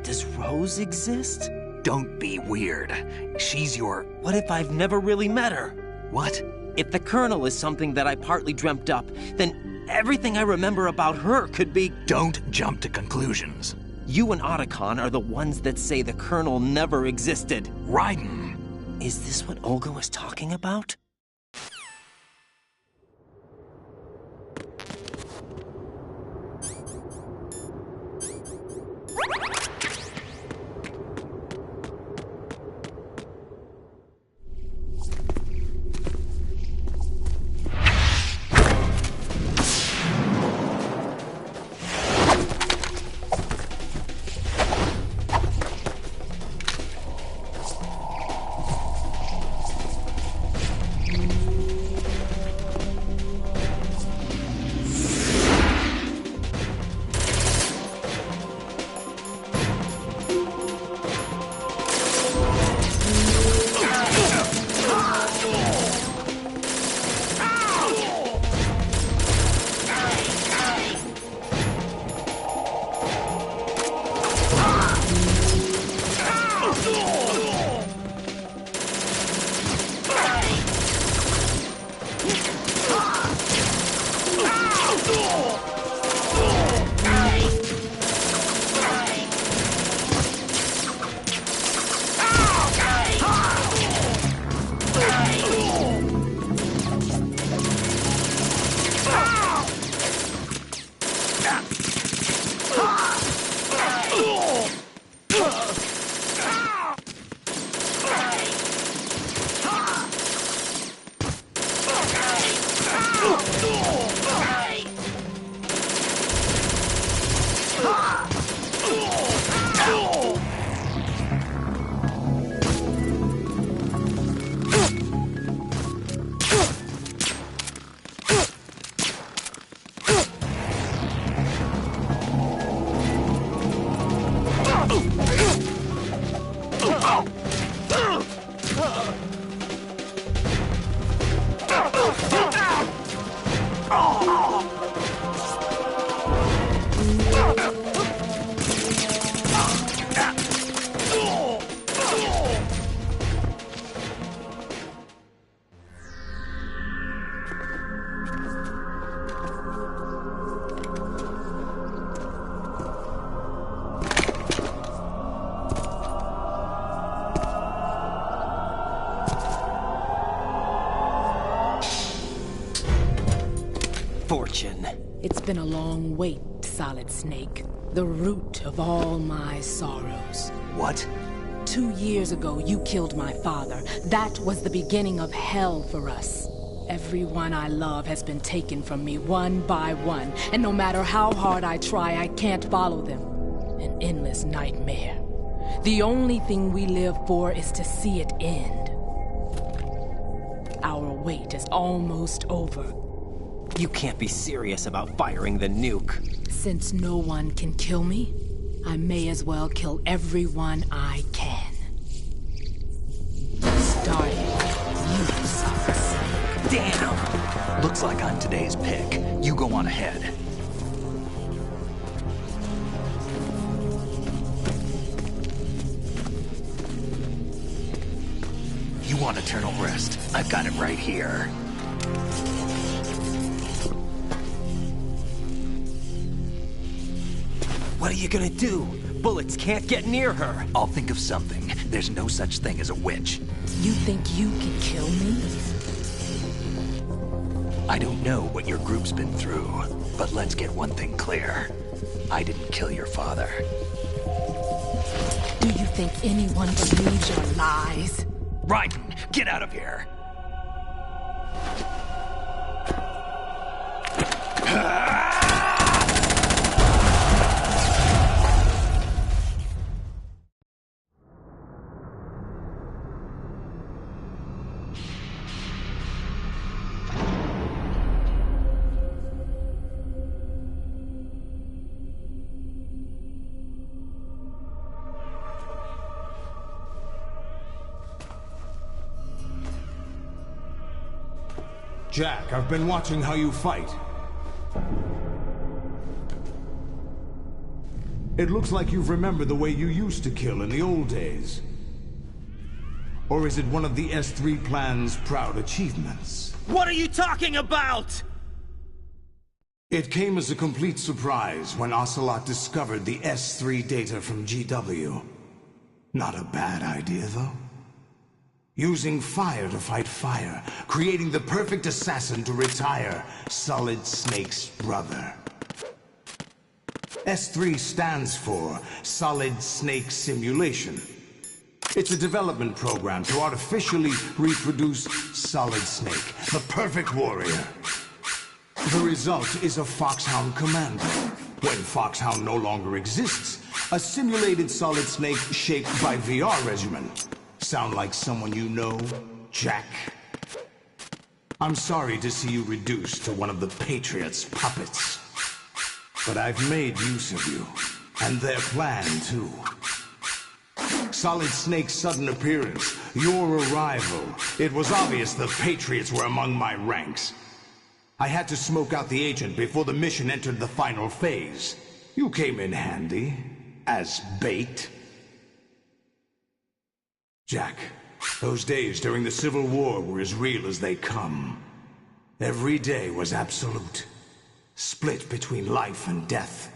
Speaker 2: Does Rose exist?
Speaker 1: Don't be weird. She's your...
Speaker 2: What if I've never really met her?
Speaker 1: What?
Speaker 2: If the Colonel is something that I partly dreamt up, then everything I remember about her could be...
Speaker 1: Don't jump to conclusions.
Speaker 2: You and Otacon are the ones that say the Colonel never existed.
Speaker 1: Raiden!
Speaker 2: Is this what Olga was talking about? Fortune.
Speaker 15: It's been a long wait, Solid Snake. The root of all my sorrows.
Speaker 1: What?
Speaker 15: 2 years ago, you killed my father. That was the beginning of hell for us. Everyone I love has been taken from me one by one, and no matter how hard I try, I can't follow them. An endless nightmare. The only thing we live for is to see it end. Our wait is almost over.
Speaker 2: You can't be serious about firing the nuke.
Speaker 15: Since no one can kill me, I may as well kill everyone I can. Starting you, Solid Snake.
Speaker 1: Damn! Looks like I'm today's pick. You go on ahead. You want eternal rest? I've got it right here.
Speaker 2: What are you gonna do? Bullets can't get near her.
Speaker 1: I'll think of something. There's no such thing as a witch.
Speaker 15: You think you can kill me?
Speaker 1: I don't know what your group's been through, but let's get one thing clear. I didn't kill your father.
Speaker 15: Do you think anyone believes your lies?
Speaker 1: Raiden, get out of here!
Speaker 11: Jack, I've been watching how you fight. It looks like you've remembered the way you used to kill in the old days. Or is it one of the S3 plan's proud achievements?
Speaker 2: What are you talking about?
Speaker 11: It came as a complete surprise when Ocelot discovered the S3 data from GW. Not a bad idea, though. Using fire to fight fire, creating the perfect assassin to retire Solid Snake's brother. S3 stands for Solid Snake Simulation. It's a development program to artificially reproduce Solid Snake, the perfect warrior. The result is a Foxhound Commando. When Foxhound no longer exists, a simulated Solid Snake shaped by VR regimen. Sound like someone you know, Jack? I'm sorry to see you reduced to one of the Patriots' puppets. But I've made use of you, and their plan too. Solid Snake's sudden appearance, your arrival, it was obvious the Patriots were among my ranks. I had to smoke out the agent before the mission entered the final phase. You came in handy, as bait. Jack, those days during the Civil War were as real as they come. Every day was absolute, split between life and death.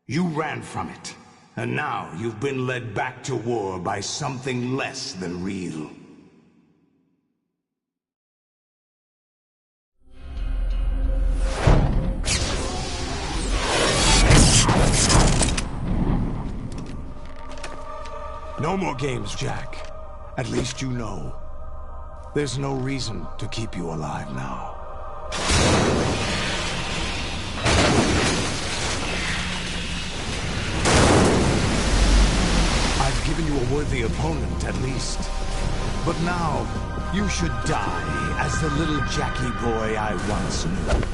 Speaker 11: You ran from it, and now you've been led back to war by something less than real. No more games, Jack. At least you know. There's no reason to keep you alive now. I've given you a worthy opponent, at least. But now, you should die as the little Jackie boy I once knew.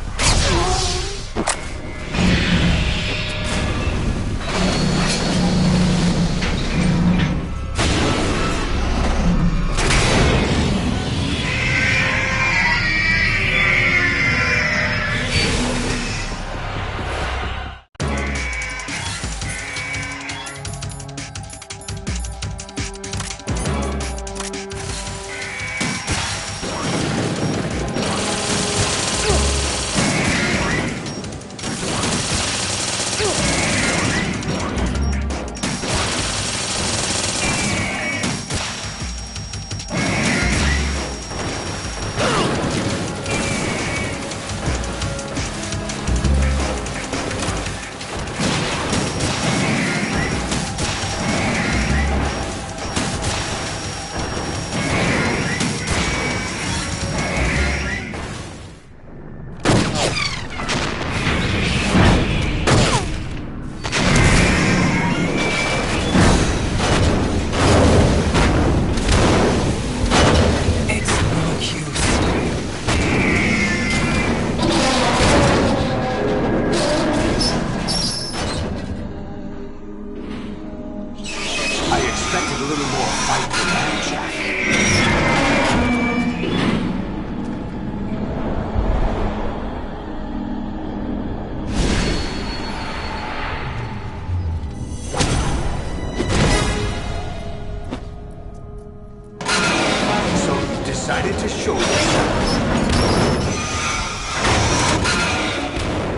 Speaker 11: Decided to show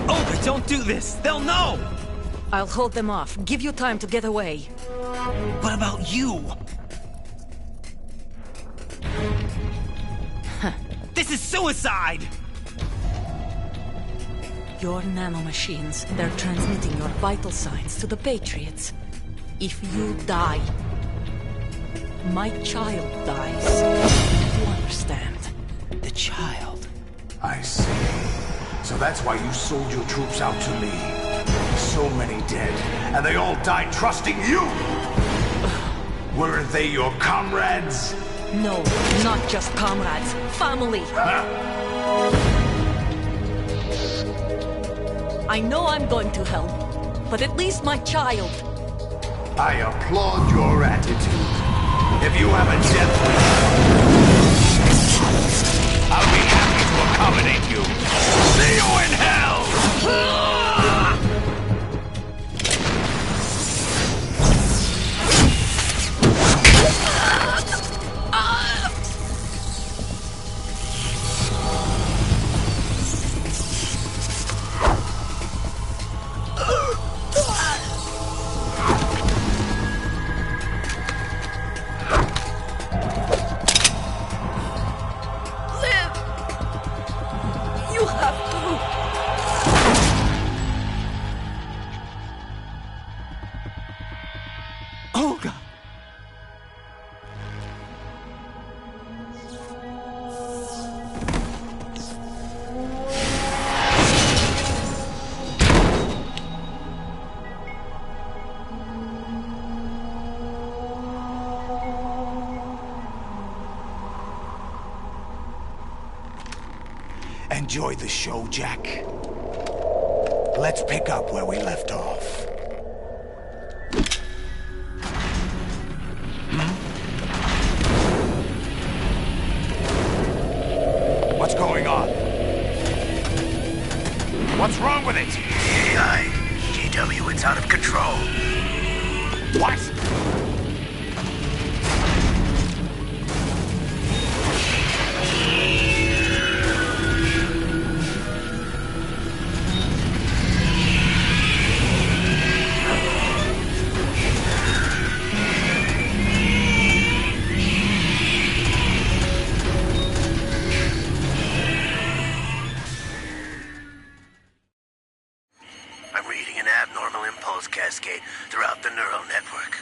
Speaker 2: Olga, don't do this! They'll know!
Speaker 8: I'll hold them off. Give you time to get away.
Speaker 2: What about you? This is suicide!
Speaker 8: Your nanomachines, they're transmitting your vital signs to the Patriots. If you die, my child dies. You understand?
Speaker 2: The child.
Speaker 11: I see. So that's why you sold your troops out to me. So many dead, and they all died trusting you! Weren't they your comrades?
Speaker 8: No, not just comrades. Family! I know I'm going to hell, but at least my child.
Speaker 11: I applaud your attitude. If you have a death wish, I'll be happy to accommodate you. See you in hell!
Speaker 1: Olga!
Speaker 11: Enjoy the show, Jack. Let's pick up where we left off. What's going on? What's wrong with it?
Speaker 10: AI, GW, it's out of control.
Speaker 11: What?
Speaker 10: Cascade throughout the neural network.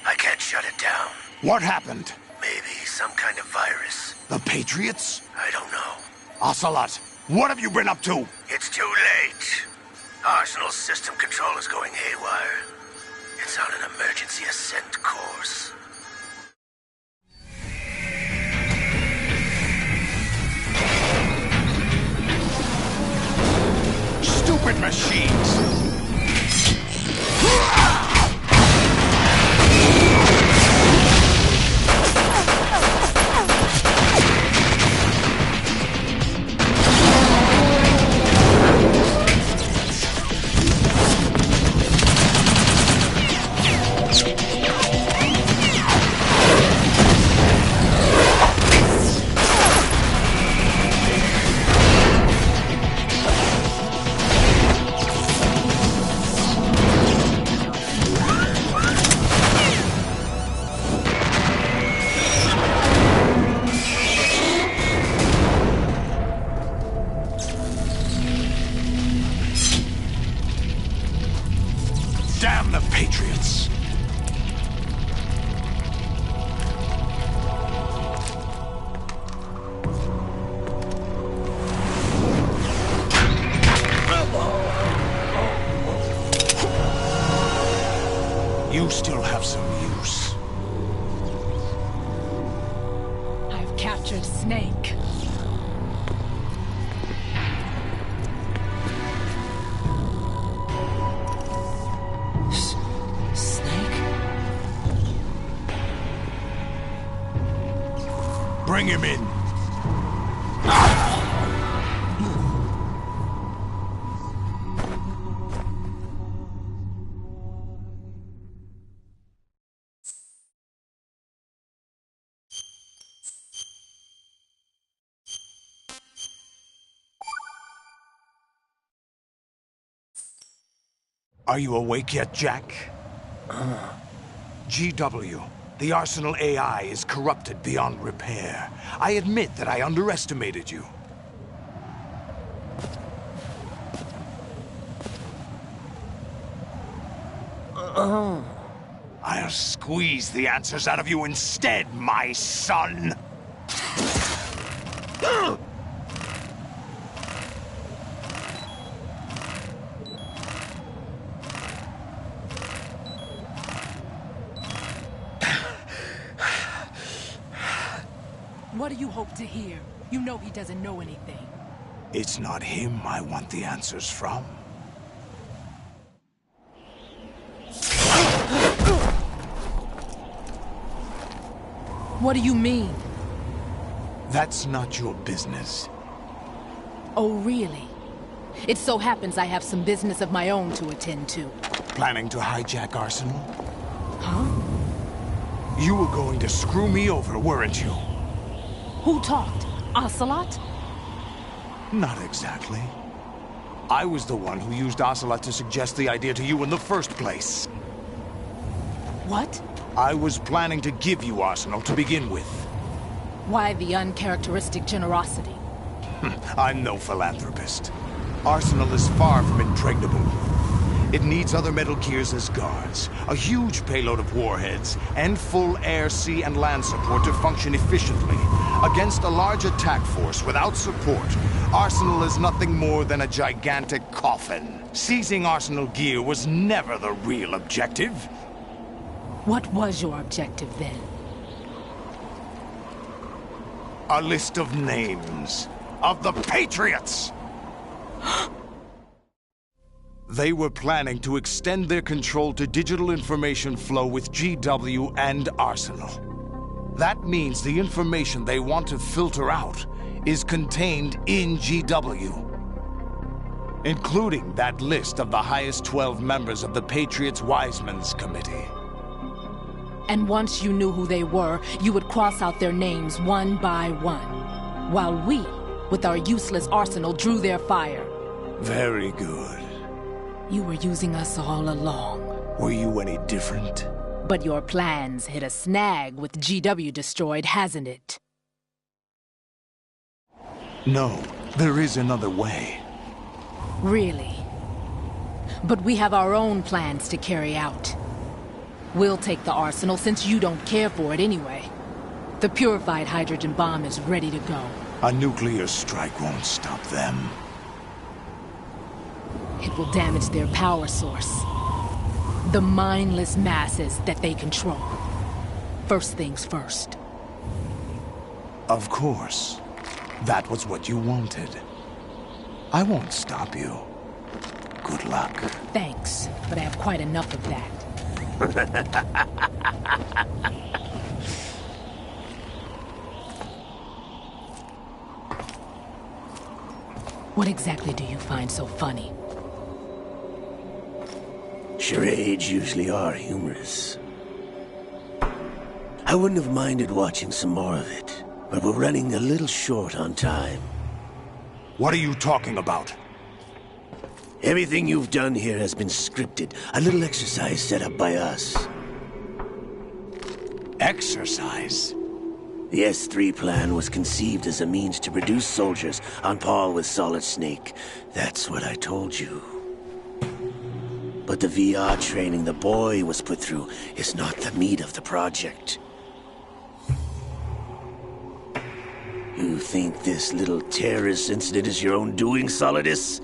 Speaker 10: I can't shut it down.
Speaker 11: What happened?
Speaker 10: Maybe some kind of virus.
Speaker 11: The Patriots?
Speaker 10: I don't know.
Speaker 11: Ocelot, what have you been up to?
Speaker 10: It's too late. Arsenal's system control is going haywire. It's on an emergency ascent course.
Speaker 11: Stupid machines! Damn the Patriots! You still have some use.
Speaker 15: I've captured Snake.
Speaker 11: Bring him in. Are you awake yet, Jack? GW. The Arsenal AI is corrupted beyond repair. I admit that I underestimated you. I'll squeeze the answers out of you instead, my son!
Speaker 15: What do you hope to hear? You know he doesn't know anything.
Speaker 11: It's not him I want the answers from.
Speaker 15: What do you mean?
Speaker 11: That's not your business.
Speaker 15: Oh, really? It so happens I have some business of my own to attend to.
Speaker 11: Planning to hijack Arsenal?
Speaker 15: Huh?
Speaker 11: You were going to screw me over, weren't you?
Speaker 15: Who talked? Ocelot?
Speaker 11: Not exactly. I was the one who used Ocelot to suggest the idea to you in the first place.
Speaker 15: What?
Speaker 11: I was planning to give you Arsenal to begin with.
Speaker 15: Why the uncharacteristic generosity?
Speaker 11: I'm no philanthropist. Arsenal is far from impregnable. It needs other Metal Gears as guards, a huge payload of warheads, and full air, sea, and land support to function efficiently. Against a large attack force without support, Arsenal is nothing more than a gigantic coffin. Seizing Arsenal gear was never the real objective.
Speaker 15: What was your objective then?
Speaker 11: A list of names of the Patriots! They were planning to extend their control to digital information flow with GW and Arsenal. That means the information they want to filter out is contained in GW, including that list of the highest 12 members of the Patriots Wiseman's Committee.
Speaker 15: And once you knew who they were, you would cross out their names one by one, while we, with our useless arsenal, drew their fire.
Speaker 11: Very good.
Speaker 15: You were using us all along.
Speaker 11: Were you any different?
Speaker 15: But your plans hit a snag with GW destroyed, hasn't it?
Speaker 11: No, there is another way.
Speaker 15: Really? But we have our own plans to carry out. We'll take the arsenal since you don't care for it anyway. The purified hydrogen bomb is ready to go.
Speaker 11: A nuclear strike won't stop them.
Speaker 15: It will damage their power source. The mindless masses that they control. First things first.
Speaker 11: Of course. That was what you wanted. I won't stop you. Good luck.
Speaker 15: Thanks, but I have quite enough of that. What exactly do you find so funny?
Speaker 10: Charades usually are humorous. I wouldn't have minded watching some more of it, but we're running a little short on time.
Speaker 11: What are you talking about?
Speaker 10: Everything you've done here has been scripted. A little exercise set up by us.
Speaker 11: Exercise?
Speaker 10: The S3 plan was conceived as a means to produce soldiers on par with Solid Snake. That's what I told you. But the VR training the boy was put through is not the meat of the project. You think this little terrorist incident is your own doing, Solidus?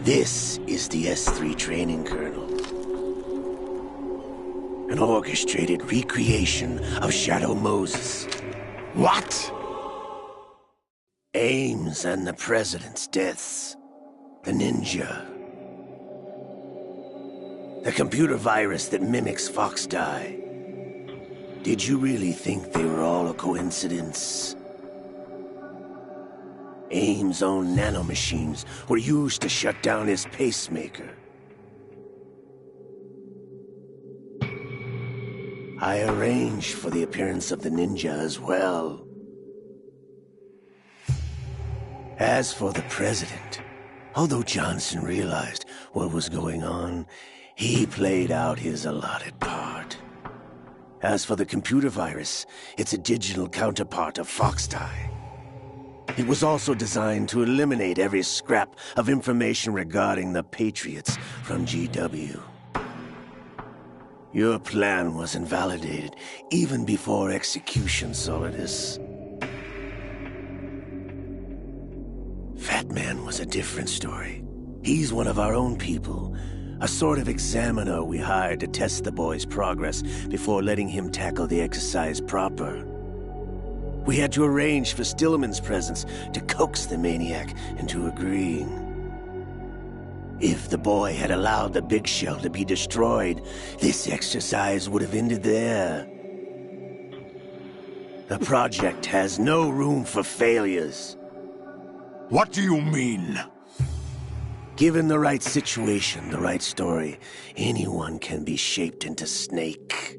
Speaker 10: This is the S3 training kernel. An orchestrated recreation of Shadow Moses.
Speaker 11: What?
Speaker 10: Ames and the President's deaths. The ninja. The computer virus that mimics Foxdie. Did you really think they were all a coincidence? Ames' own nanomachines were used to shut down his pacemaker. I arranged for the appearance of the ninja as well. As for the President, although Johnson realized what was going on, he played out his allotted part. As for the computer virus, it's a digital counterpart of Foxdie. It was also designed to eliminate every scrap of information regarding the Patriots from GW. Your plan was invalidated even before execution, Solidus. Fat Man was a different story. He's one of our own people, a sort of examiner we hired to test the boy's progress before letting him tackle the exercise proper. We had to arrange for Stillman's presence to coax the maniac into agreeing. If the boy had allowed the big shell to be destroyed, this exercise would have ended there. The project has no room for failures.
Speaker 11: What do you mean?
Speaker 10: Given the right situation, the right story, anyone can be shaped into Snake.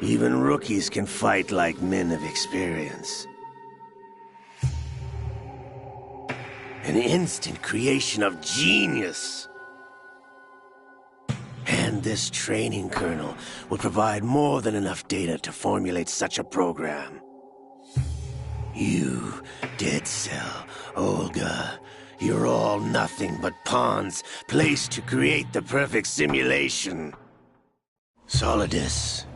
Speaker 10: Even rookies can fight like men of experience. An instant creation of genius. And this training kernel would provide more than enough data to formulate such a program. You, Dead Cell, Olga, you're all nothing but pawns placed to create the perfect simulation. Solidus,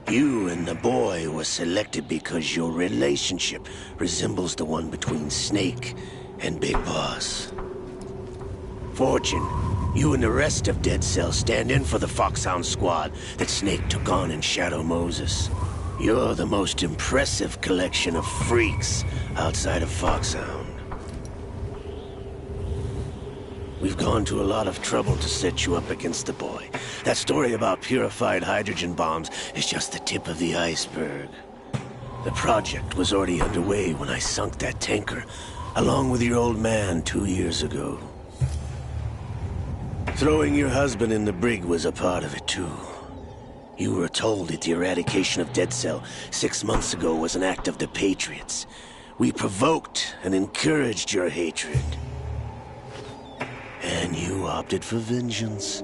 Speaker 10: you and the boy were selected because your relationship resembles the one between Snake and Big Boss. Fortune, you and the rest of Dead Cell stand in for the Foxhound squad that Snake took on in Shadow Moses. You're the most impressive collection of freaks outside of Foxhound. We've gone to a lot of trouble to set you up against the boy. That story about purified hydrogen bombs is just the tip of the iceberg. The project was already underway when I sunk that tanker, along with your old man 2 years ago. Throwing your husband in the brig was a part of it too. You were told that the eradication of Dead Cell 6 months ago was an act of the Patriots. We provoked and encouraged your hatred. And you opted for vengeance,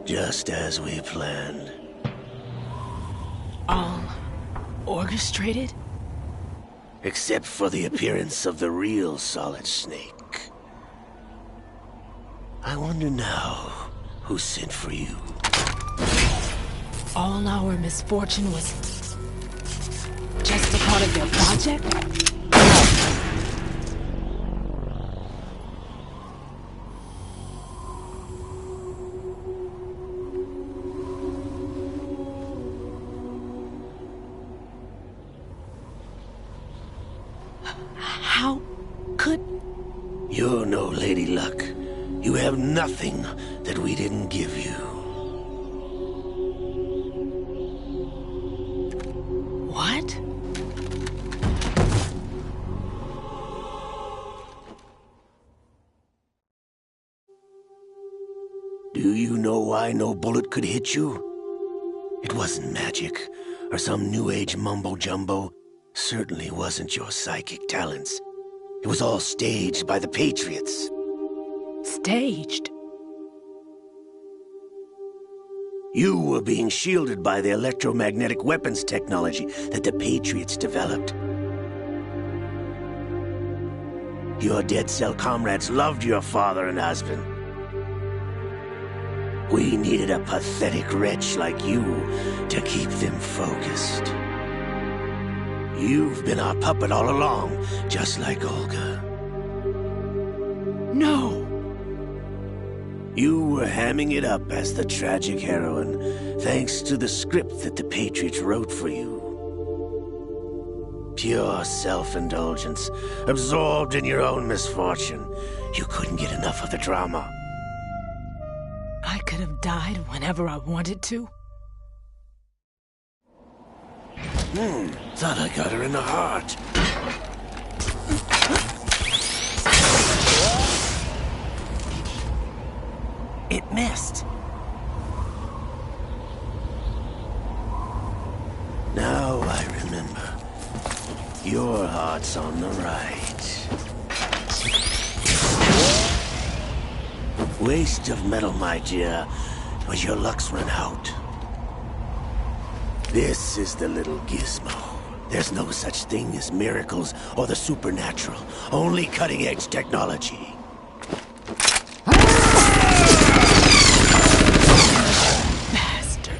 Speaker 10: just as we planned.
Speaker 15: All orchestrated?
Speaker 10: Except for the appearance of the real Solid Snake. I wonder now who sent for you.
Speaker 15: All our misfortune was just a part of their project? How could...
Speaker 10: You're no Lady Luck. You have nothing that we didn't give you.
Speaker 15: What?
Speaker 10: Do you know why no bullet could hit you? It wasn't magic, or some new age mumbo-jumbo. Certainly wasn't your psychic talents. It was all staged by the Patriots.
Speaker 15: Staged?
Speaker 10: You were being shielded by the electromagnetic weapons technology that the Patriots developed. Your Dead Cell comrades loved your father and husband. We needed a pathetic wretch like you to keep them focused. You've been our puppet all along, just like Olga.
Speaker 15: No!
Speaker 10: You were hamming it up as the tragic heroine, thanks to the script that the Patriots wrote for you. Pure self-indulgence, absorbed in your own misfortune. You couldn't get enough of the drama.
Speaker 15: I could have died whenever I wanted to.
Speaker 10: Thought I got her in the heart.
Speaker 2: It missed.
Speaker 10: Now I remember. Your heart's on the right. Waste of metal, my dear, but your luck's run out. This is the little gizmo. There's no such thing as miracles or the supernatural. Only cutting-edge technology.
Speaker 15: Bastard.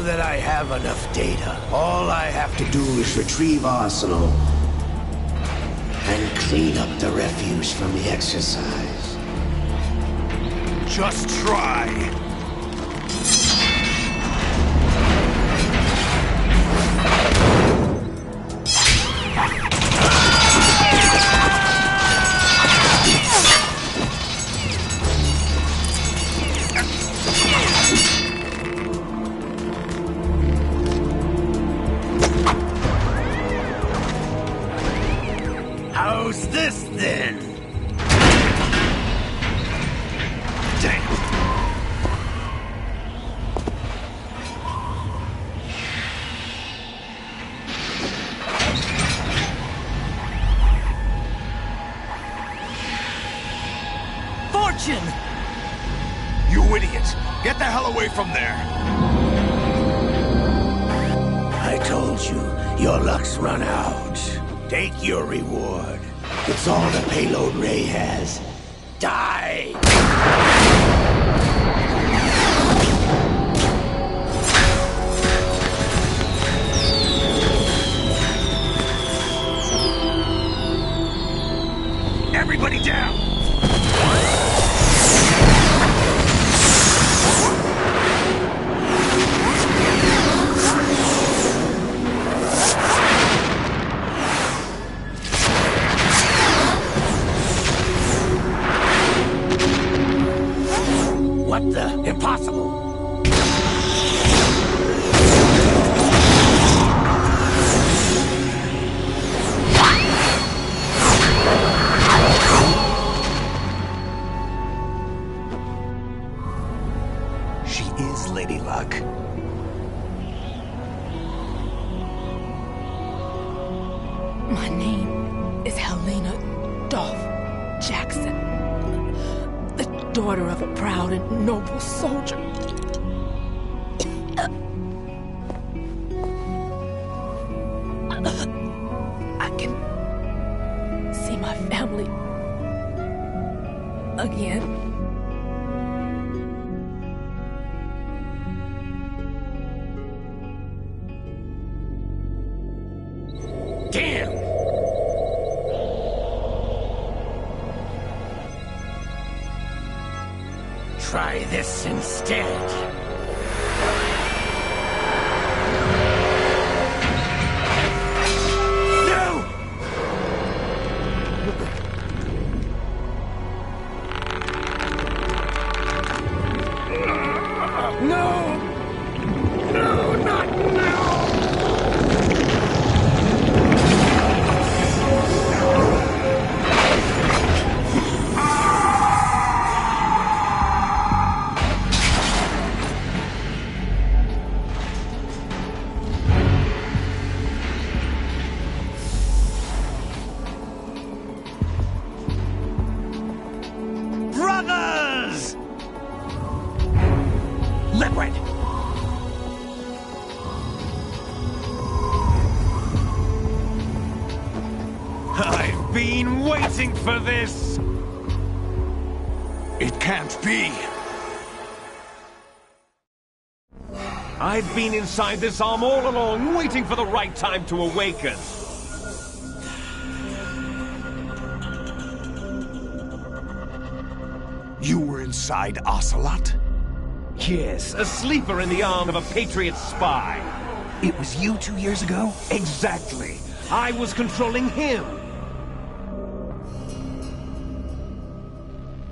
Speaker 10: know that I have enough data. All I have to do is retrieve Arsenal and clean up the refuse from the exercise.
Speaker 11: Just try.
Speaker 10: How's this then? Damn.
Speaker 11: Fortune! You idiot! Get the hell away from there!
Speaker 10: I told you, your luck's run out. Take your reward. It's all the payload Ray has. Die!
Speaker 11: Everybody down!
Speaker 10: What the? Impossible!
Speaker 1: She is Lady Luck.
Speaker 15: My name is Helena Dolph Jackson, the daughter of a proud and noble soldier. I can see my family again.
Speaker 10: Damn! Try this instead.
Speaker 11: No! No, not now!
Speaker 10: Brothers! Liquid!
Speaker 11: I've been waiting for this! It can't be.
Speaker 16: I've been inside this arm all along, waiting for the right time to awaken.
Speaker 11: You were inside Ocelot?
Speaker 16: Yes, a sleeper in the arm of a Patriot spy.
Speaker 1: It was you 2 years ago?
Speaker 16: Exactly. I was controlling him.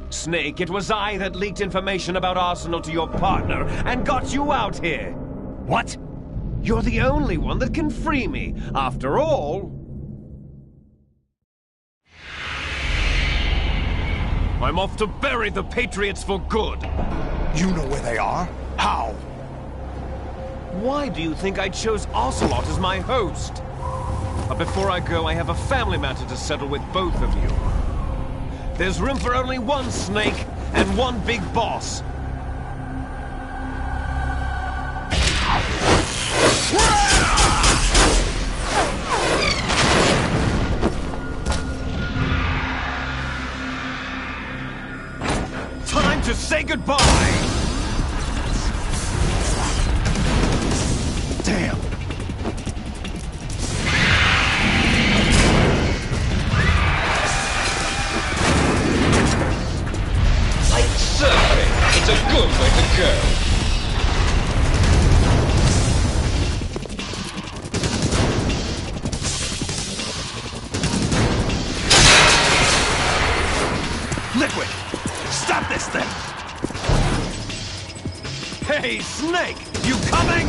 Speaker 16: Snake, it was I that leaked information about Arsenal to your partner and got you out here.
Speaker 1: What?
Speaker 16: You're the only one that can free me. After all... I'm off to bury the Patriots for good.
Speaker 11: You know where they are? How?
Speaker 16: Why do you think I chose Ocelot as my host? But before I go, I have a family matter to settle with both of you. There's room for only one Snake and one big boss. Time to say goodbye!
Speaker 11: Damn!
Speaker 17: Like surfing, it's a good way to go.
Speaker 11: Liquid! Stop this thing! Hey, Snake! You coming?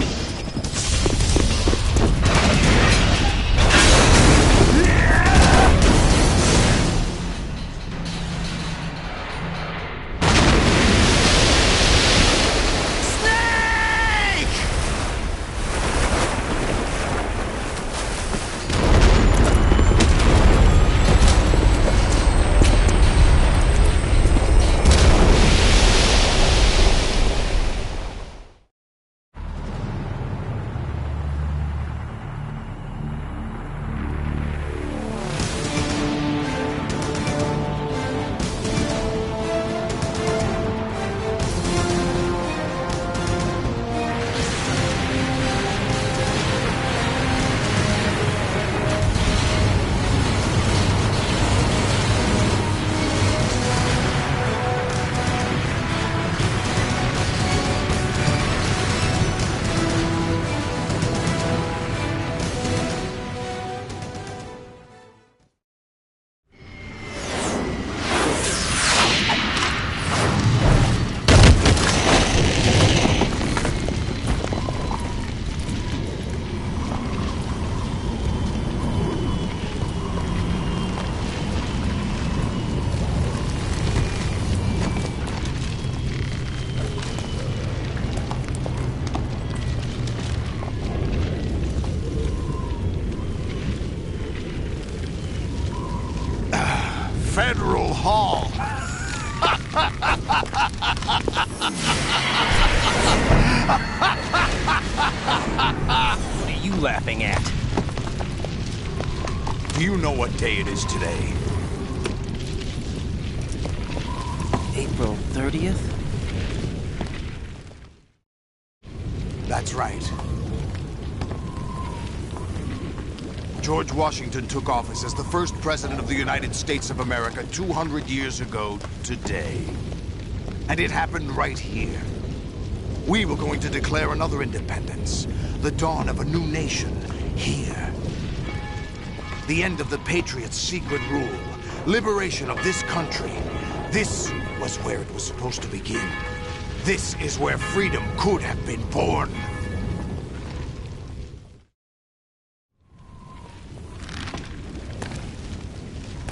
Speaker 11: Federal Hall.
Speaker 2: What are you laughing at?
Speaker 11: Do you know what day it is today?
Speaker 2: April 30th?
Speaker 11: That's right. George Washington took office as the first president of the United States of America 200 years ago today. And it happened right here. We were going to declare another independence, the dawn of a new nation, here. The end of the Patriots' secret rule, liberation of this country. This was where it was supposed to begin. This is where freedom could have been born.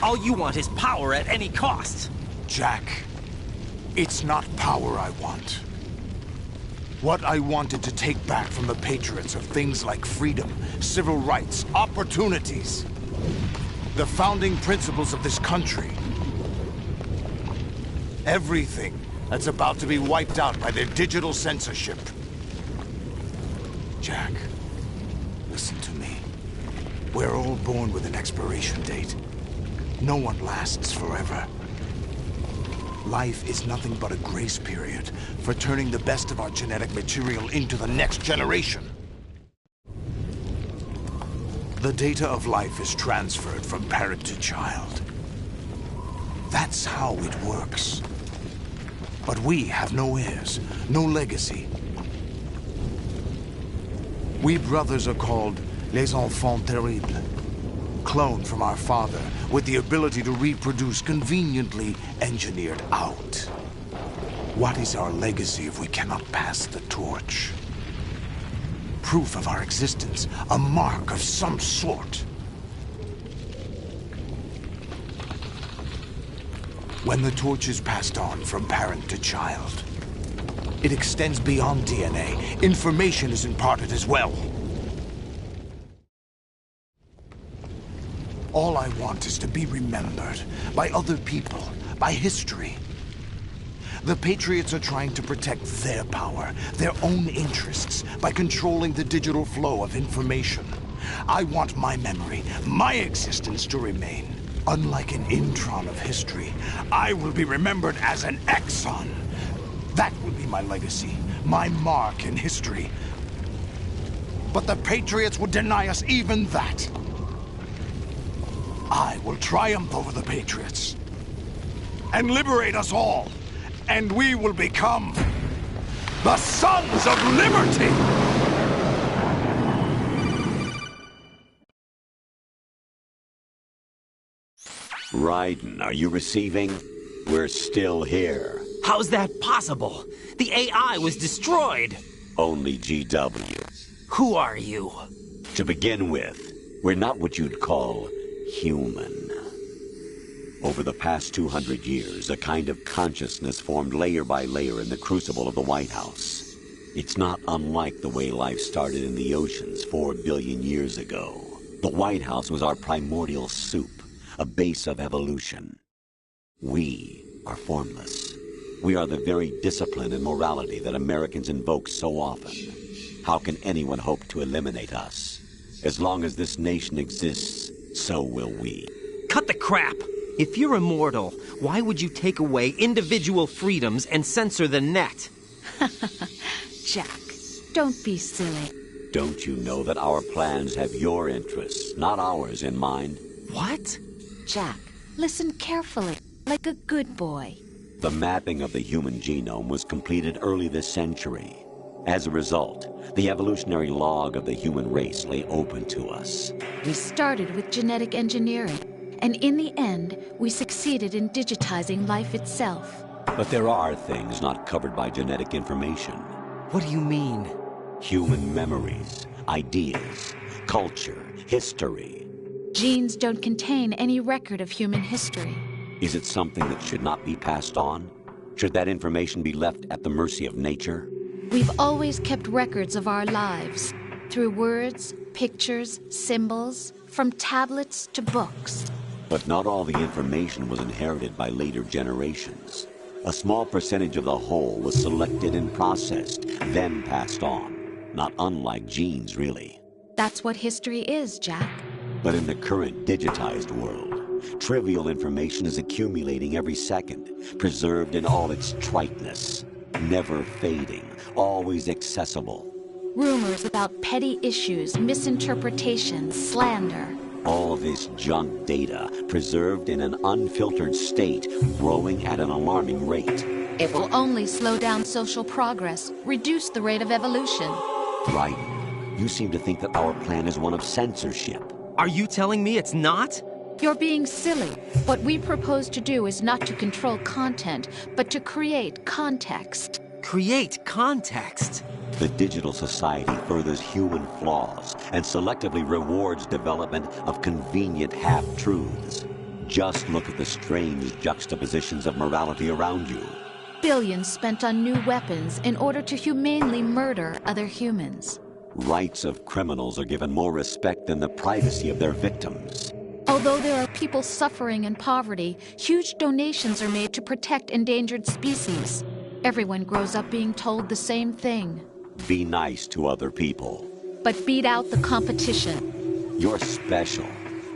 Speaker 2: All you want is power at any cost.
Speaker 11: Jack, it's not power I want. What I wanted to take back from the Patriots are things like freedom, civil rights, opportunities. The founding principles of this country. Everything that's about to be wiped out by their digital censorship. Jack, listen to me. We're all born with an expiration date. No one lasts forever. Life is nothing but a grace period for turning the best of our genetic material into the next generation. The data of life is transferred from parent to child. That's how it works. But we have no heirs, no legacy. We brothers are called les enfants terribles. Cloned from our father, with the ability to reproduce conveniently engineered out. What is our legacy if we cannot pass the torch? Proof of our existence, a mark of some sort. When the torch is passed on from parent to child, it extends beyond DNA. Information is imparted as well. All I want is to be remembered by other people, by history. The Patriots are trying to protect their power, their own interests, by controlling the digital flow of information. I want my memory, my existence to remain. Unlike an intron of history, I will be remembered as an exon. That will be my legacy, my mark in history. But the Patriots would deny us even that. I will triumph over the Patriots and liberate us all, and we will become the Sons of Liberty!
Speaker 12: Raiden, are you receiving? We're still here.
Speaker 2: How's that possible? The AI was destroyed.
Speaker 12: Only GW.
Speaker 2: Who are you?
Speaker 12: To begin with, we're not what you'd call human. Over the past 200 years, a kind of consciousness formed layer by layer in the crucible of the White House. It's not unlike the way life started in the oceans 4 billion years ago. The White House was our primordial soup, a base of evolution. We are formless. We are the very discipline and morality that Americans invoke so often. How can anyone hope to eliminate us? As long as this nation exists, so will we.
Speaker 2: Cut the crap! If you're immortal, why would you take away individual freedoms and censor the net?
Speaker 13: Jack, don't be silly.
Speaker 12: Don't you know that our plans have your interests, not ours, in mind?
Speaker 2: What?
Speaker 13: Jack, listen carefully, like a good boy.
Speaker 12: The mapping of the human genome was completed early this century. As a result, the evolutionary log of the human race lay open to us.
Speaker 13: We started with genetic engineering, and in the end, we succeeded in digitizing life itself.
Speaker 12: But there are things not covered by genetic information.
Speaker 2: What do you mean?
Speaker 12: Human memories, ideas, culture, history.
Speaker 13: Genes don't contain any record of human history.
Speaker 12: Is it something that should not be passed on? Should that information be left at the mercy of nature?
Speaker 13: We've always kept records of our lives, through words, pictures, symbols, from tablets to books.
Speaker 12: But not all the information was inherited by later generations. A small percentage of the whole was selected and processed, then passed on. Not unlike genes, really.
Speaker 13: That's what history is, Jack.
Speaker 12: But in the current digitized world, trivial information is accumulating every second, preserved in all its triteness, never fading, always accessible.
Speaker 13: Rumors about petty issues, misinterpretations, slander.
Speaker 12: All this junk data, preserved in an unfiltered state, growing at an alarming rate.
Speaker 13: It will only slow down social progress, reduce the rate of evolution.
Speaker 12: Right. You seem to think that our plan is one of censorship.
Speaker 2: Are you telling me it's not?
Speaker 13: You're being silly. What we propose to do is not to control content, but to create context.
Speaker 2: Create context?
Speaker 12: The digital society furthers human flaws and selectively rewards development of convenient half-truths. Just look at the strange juxtapositions of morality around you.
Speaker 13: Billions spent on new weapons in order to humanely murder other humans.
Speaker 12: Rights of criminals are given more respect than the privacy of their victims.
Speaker 13: Although there are people suffering in poverty, huge donations are made to protect endangered species. Everyone grows up being told the same thing.
Speaker 12: Be nice to other people.
Speaker 13: But beat out the competition.
Speaker 12: You're special.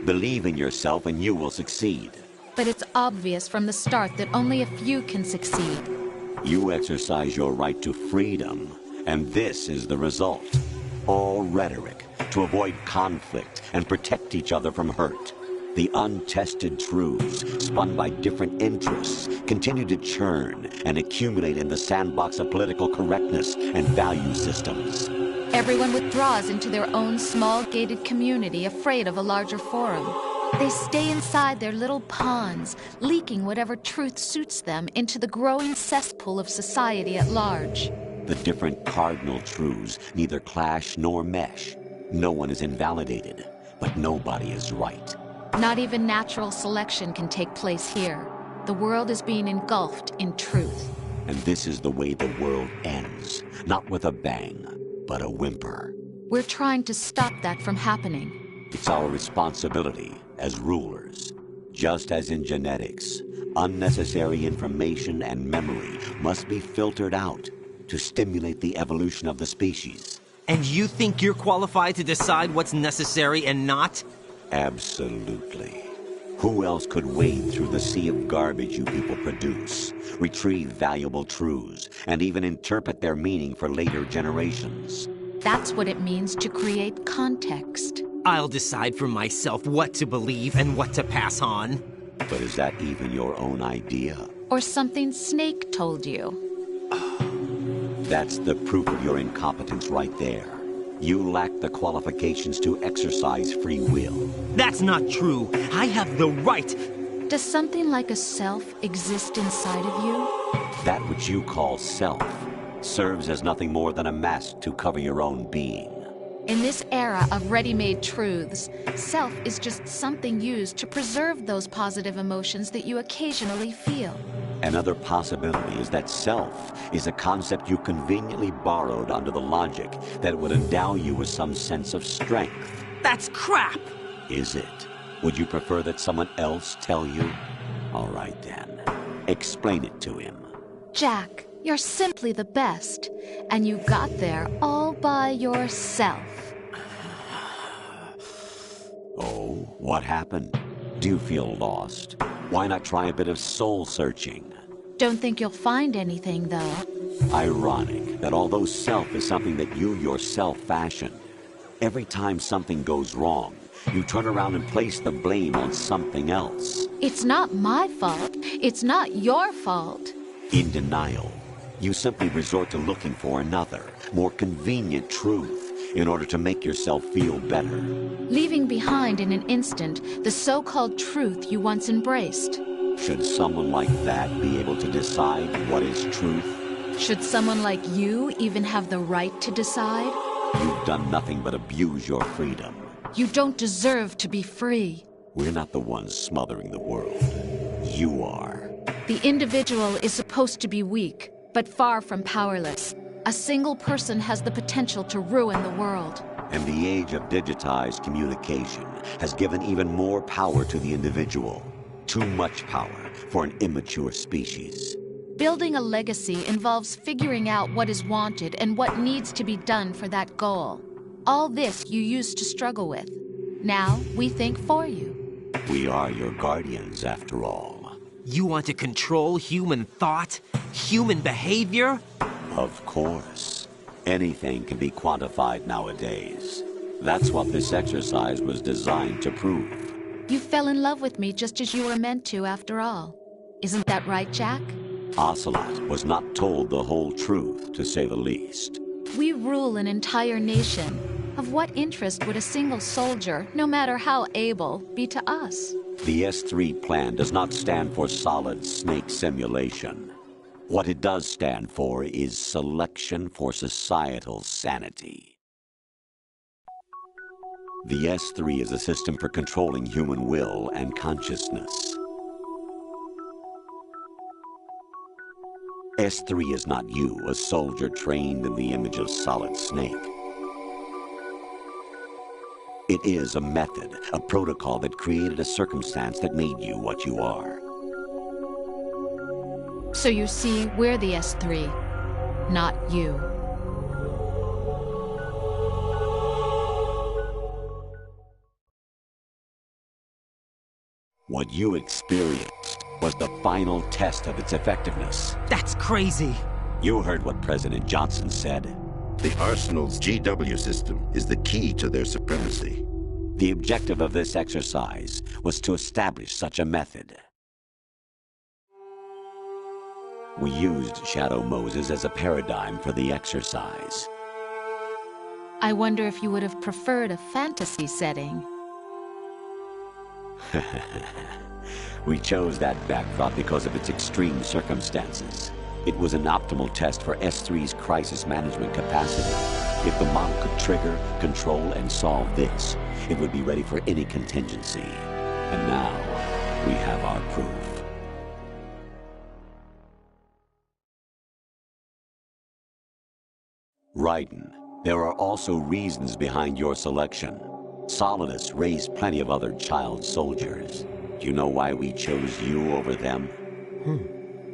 Speaker 12: Believe in yourself and you will succeed.
Speaker 13: But it's obvious from the start that only a few can succeed.
Speaker 12: You exercise your right to freedom, and this is the result. All rhetoric to avoid conflict and protect each other from hurt. The untested truths, spun by different interests, continue to churn and accumulate in the sandbox of political correctness and value systems.
Speaker 13: Everyone withdraws into their own small gated community, afraid of a larger forum. They stay inside their little ponds, leaking whatever truth suits them into the growing cesspool of society at large.
Speaker 12: The different cardinal truths neither clash nor mesh. No one is invalidated, but nobody is right.
Speaker 13: Not even natural selection can take place here. The world is being engulfed in truth.
Speaker 12: And this is the way the world ends. Not with a bang, but a whimper.
Speaker 13: We're trying to stop that from happening.
Speaker 12: It's our responsibility as rulers. Just as in genetics, unnecessary information and memory must be filtered out to stimulate the evolution of the species.
Speaker 2: And you think you're qualified to decide what's necessary and not?
Speaker 12: Absolutely. Who else could wade through the sea of garbage you people produce, retrieve valuable truths, and even interpret their meaning for later generations?
Speaker 13: That's what it means to create context.
Speaker 2: I'll decide for myself what to believe and what to pass on.
Speaker 12: But is that even your own idea?
Speaker 13: Or something Snake told you.
Speaker 12: That's the proof of your incompetence right there. You lack the qualifications to exercise free will.
Speaker 2: That's not true. I have the right.
Speaker 13: Does something like a self exist inside of you?
Speaker 12: That which you call self serves as nothing more than a mask to cover your own being.
Speaker 13: In this era of ready-made truths, self is just something used to preserve those positive emotions that you occasionally feel.
Speaker 12: Another possibility is that self is a concept you conveniently borrowed under the logic that it would endow you with some sense of strength.
Speaker 2: That's crap!
Speaker 12: Is it? Would you prefer that someone else tell you? All right then. Explain it to him.
Speaker 13: Jack, you're simply the best, and you got there all by yourself.
Speaker 12: Oh, what happened? Do you feel lost? Why not try a bit of soul-searching?
Speaker 13: Don't think you'll find anything, though.
Speaker 12: Ironic that although self is something that you yourself fashioned, every time something goes wrong, you turn around and place the blame on something else.
Speaker 13: It's not my fault. It's not your fault.
Speaker 12: In denial, you simply resort to looking for another, more convenient truth in order to make yourself feel better.
Speaker 13: Leaving behind in an instant the so-called truth you once embraced.
Speaker 12: Should someone like that be able to decide what is truth?
Speaker 13: Should someone like you even have the right to decide?
Speaker 12: You've done nothing but abuse your freedom.
Speaker 13: You don't deserve to be free.
Speaker 12: We're not the ones smothering the world. You are.
Speaker 13: The individual is supposed to be weak, but far from powerless. A single person has the potential to ruin the world.
Speaker 12: And the age of digitized communication has given even more power to the individual. Too much power for an immature species.
Speaker 13: Building a legacy involves figuring out what is wanted and what needs to be done for that goal. All this you used to struggle with. Now we think for you.
Speaker 12: We are your guardians, after all.
Speaker 2: You want to control human thought? Human behavior?
Speaker 12: Of course. Anything can be quantified nowadays. That's what this exercise was designed to prove.
Speaker 13: You fell in love with me just as you were meant to, after all. Isn't that right, Jack?
Speaker 12: Ocelot was not told the whole truth, to say the least.
Speaker 13: We rule an entire nation. Of what interest would a single soldier, no matter how able, be to us?
Speaker 12: The S3 plan does not stand for solid snake simulation. What it does stand for is selection for societal sanity. The S3 is a system for controlling human will and consciousness. S3 is not you, a soldier trained in the image of Solid Snake. It is a method, a protocol that created a circumstance that made you what you are.
Speaker 13: So you see, we're the S3, not you.
Speaker 12: What you experienced was the final test of its effectiveness.
Speaker 2: That's crazy.
Speaker 12: You heard what President Johnson said.
Speaker 18: The Arsenal's GW system is the key to their supremacy.
Speaker 12: The objective of this exercise was to establish such a method. We used Shadow Moses as a paradigm for the exercise.
Speaker 13: I wonder if you would have preferred a fantasy setting.
Speaker 12: We chose that backdrop because of its extreme circumstances. It was an optimal test for S3's crisis management capacity. If the model could trigger, control, and solve this, it would be ready for any contingency. And now, we have our proof. Raiden, there are also reasons behind your selection. Solidus raised plenty of other child soldiers. Do you know why we chose you over them?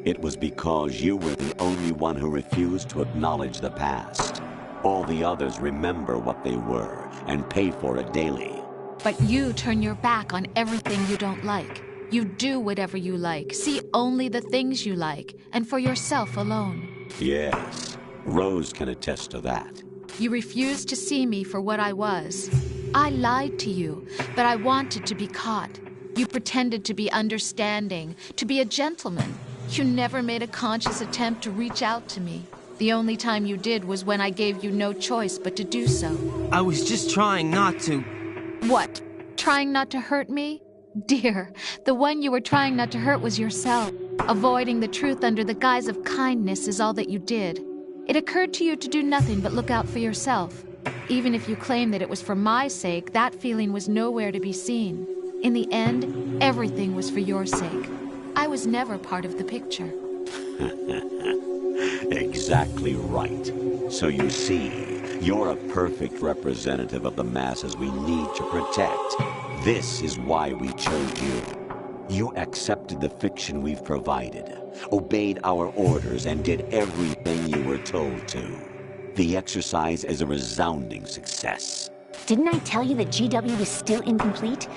Speaker 12: It was because you were the only one who refused to acknowledge the past. All the others remember what they were and pay for it daily.
Speaker 13: But you turn your back on everything you don't like. You do whatever you like, see only the things you like, and for yourself alone.
Speaker 12: Yes, Rose can attest to that.
Speaker 13: You refused to see me for what I was. I lied to you, but I wanted to be caught. You pretended to be understanding, to be a gentleman. You never made a conscious attempt to reach out to me. The only time you did was when I gave you no choice but to do so.
Speaker 2: I was just trying not to...
Speaker 13: What? Trying not to hurt me? Dear, the one you were trying not to hurt was yourself. Avoiding the truth under the guise of kindness is all that you did. It occurred to you to do nothing but look out for yourself. Even if you claim that it was for my sake, that feeling was nowhere to be seen. In the end, everything was for your sake. I was never part of the picture.
Speaker 12: Exactly right. So you see, you're a perfect representative of the masses we need to protect. This is why we chose you. You accepted the fiction we've provided, obeyed our orders, and did everything you were told to. The exercise is a resounding success.
Speaker 4: Didn't I tell you that GW is still incomplete?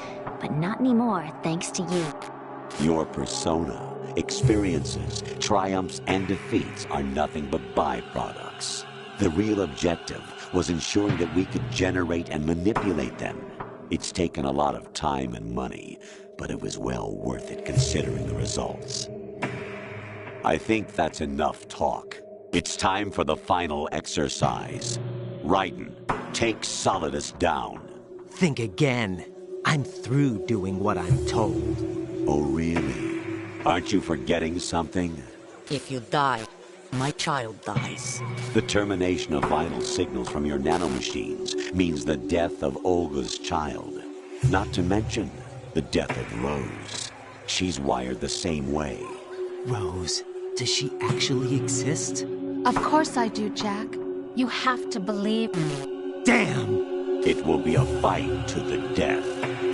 Speaker 4: But not anymore, thanks to you.
Speaker 12: Your persona, experiences, triumphs, and defeats are nothing but byproducts. The real objective was ensuring that we could generate and manipulate them. It's taken a lot of time and money, but it was well worth it considering the results. I think that's enough talk. It's time for the final exercise. Raiden, take Solidus down.
Speaker 2: Think again. I'm through doing what I'm told.
Speaker 12: Oh, really? Aren't you forgetting something?
Speaker 19: If you die, my child dies.
Speaker 12: The termination of vital signals from your nanomachines means the death of Olga's child. Not to mention the death of Rose. She's wired the same way.
Speaker 2: Rose, does she actually exist?
Speaker 13: Of course I do, Jack. You have to believe me.
Speaker 2: Damn!
Speaker 12: It will be a fight to the death.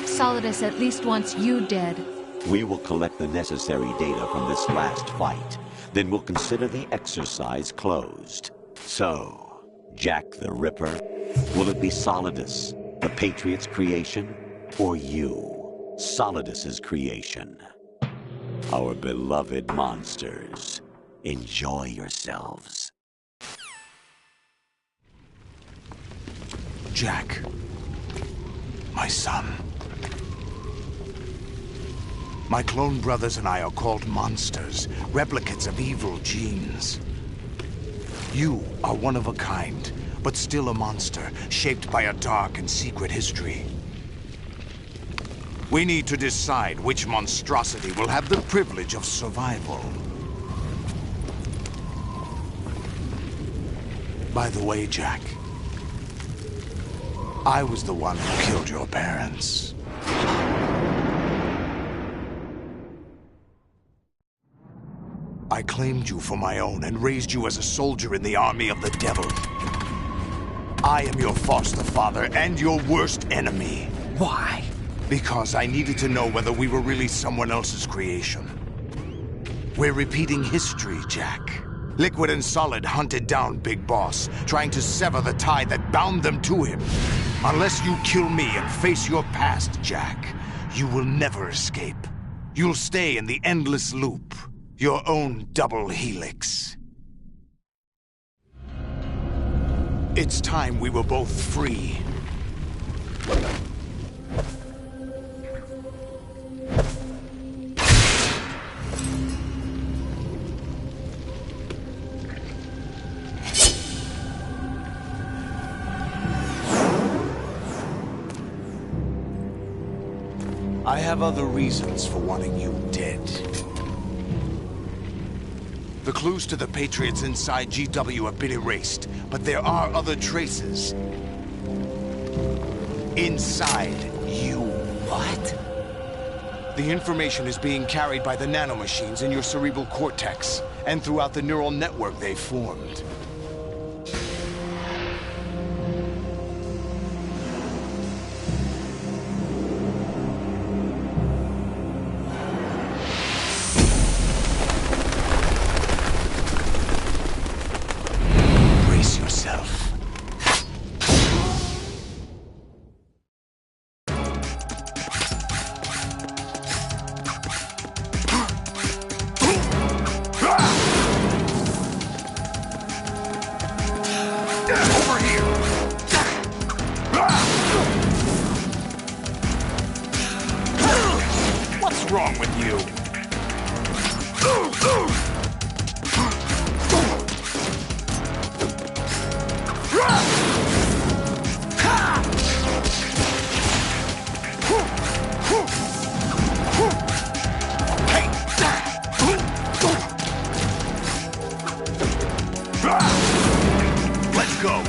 Speaker 13: Solidus at least wants you dead.
Speaker 12: We will collect the necessary data from this last fight. Then we'll consider the exercise closed. So, Jack the Ripper, will it be Solidus, the Patriot's creation, or you, Solidus's creation? Our beloved monsters, enjoy yourselves.
Speaker 11: Jack, my son. My clone brothers and I are called monsters, replicates of evil genes. You are one of a kind, but still a monster, shaped by a dark and secret history. We need to decide which monstrosity will have the privilege of survival. By the way, Jack, I was the one who killed your parents. I claimed you for my own and raised you as a soldier in the army of the devil. I am your foster father and your worst enemy.
Speaker 2: Why?
Speaker 11: Because I needed to know whether we were really someone else's creation. We're repeating history, Jack. Liquid and Solid hunted down Big Boss, trying to sever the tie that bound them to him. Unless you kill me and face your past, Jack, you will never escape. You'll stay in the endless loop. Your own double helix. It's time we were both free. I have other reasons for wanting you dead. The clues to the Patriots inside GW have been erased, but there are other traces. Inside you.
Speaker 2: What?
Speaker 11: The information is being carried by the nanomachines in your cerebral cortex, and throughout the neural network they've formed. go!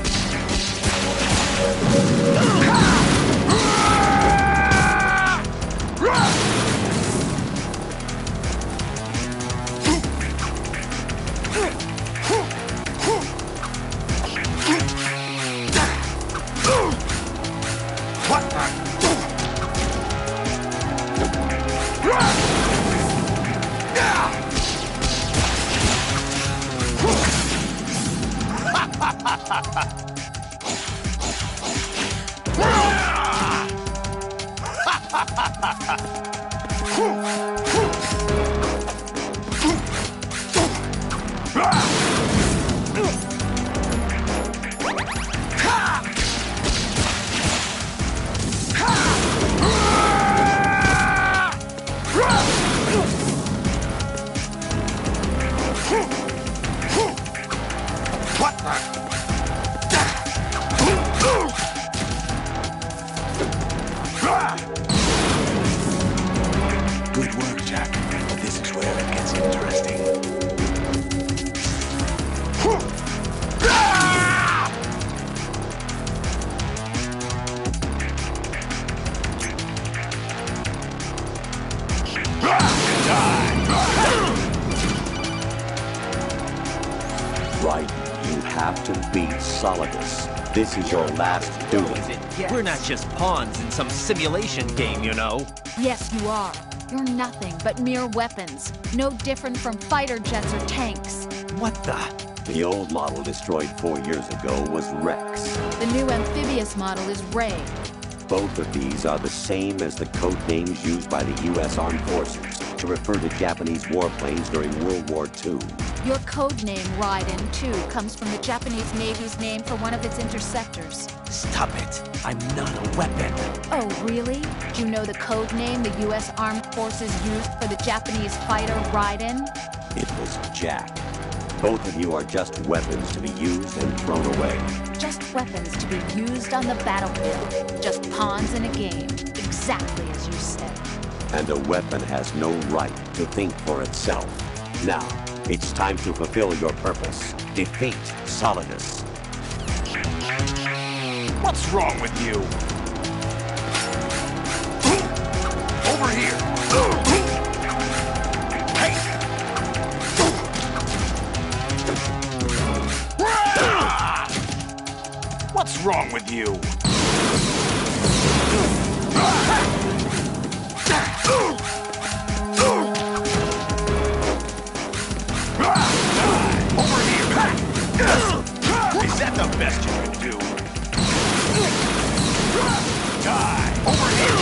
Speaker 10: Good work, Jack. This is where it gets interesting.
Speaker 12: Right, you have to beat Solidus. This is your last duty.
Speaker 2: We're not just pawns in some simulation game, you know.
Speaker 13: Yes, you are. You're nothing but mere weapons. No different from fighter jets or tanks.
Speaker 2: What the?
Speaker 12: The old model destroyed 4 years ago was Rex.
Speaker 13: The new amphibious model is Ray.
Speaker 12: Both of these are the same as the code names used by the U.S. Armed Forces to refer to Japanese warplanes during World War II.
Speaker 13: Your code name, Raiden, too, comes from the Japanese Navy's name for one of its interceptors.
Speaker 2: Stop it. I'm not a weapon.
Speaker 13: Oh, really? Do you know the code name the U.S. Armed Forces used for the Japanese fighter Raiden?
Speaker 12: It was Jack. Both of you are just weapons to be used and thrown away.
Speaker 13: Just weapons to be used on the battlefield. Just pawns in a game. Exactly as you said.
Speaker 12: And a weapon has no right to think for itself. Now, it's time to fulfill your purpose. Defeat Solidus.
Speaker 11: What's wrong with you? Over here! Hey! What's wrong with you? Over here! Is that the best you can do? Die! Over here!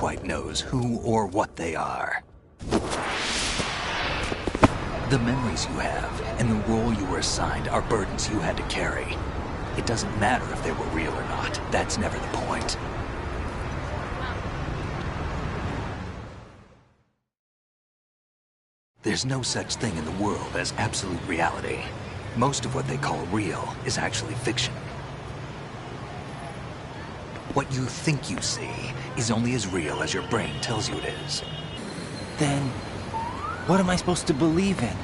Speaker 1: quite knows who or what they are. The memories you have and the role you were assigned are burdens you had to carry. It doesn't matter if they were real or not. That's never the point. There's no such thing in the world as absolute reality. Most of what they call real is actually fiction. What you think you see is only as real as your brain tells you it is.
Speaker 2: Then, what am I supposed to believe in?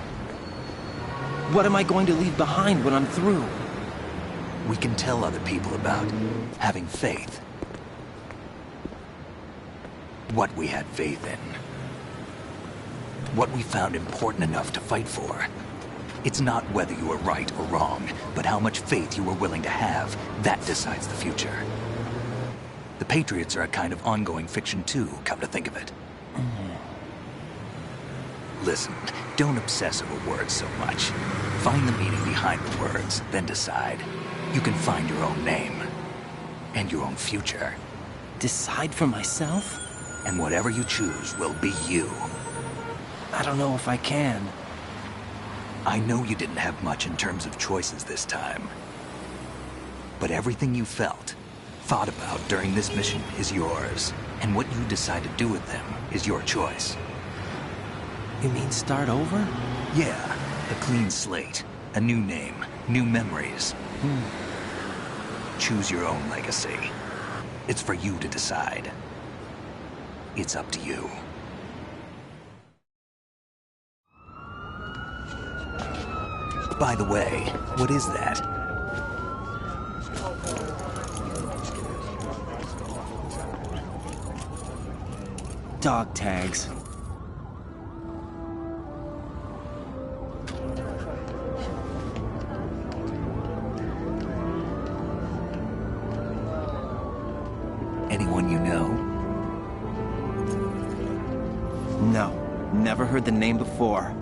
Speaker 2: What am I going to leave behind when I'm through?
Speaker 1: We can tell other people about having faith. What we had faith in. What we found important enough to fight for. It's not whether you are right or wrong, but how much faith you are willing to have. That decides the future. The Patriots are a kind of ongoing fiction too, come to think of it. Listen, don't obsess over words so much. Find the meaning behind the words, then decide. You can find your own name. And your own future.
Speaker 2: Decide for myself?
Speaker 1: And whatever you choose will be you.
Speaker 2: I don't know if I can.
Speaker 1: I know you didn't have much in terms of choices this time. But everything you felt, thought about during this mission is yours. And what you decide to do with them is your choice.
Speaker 2: You mean start over?
Speaker 1: Yeah, a clean slate, a new name, new memories. Choose your own legacy. It's for you to decide. It's up to you. By the way, what is that?
Speaker 2: Dog tags.
Speaker 1: Anyone you know?
Speaker 2: No, never heard the name before.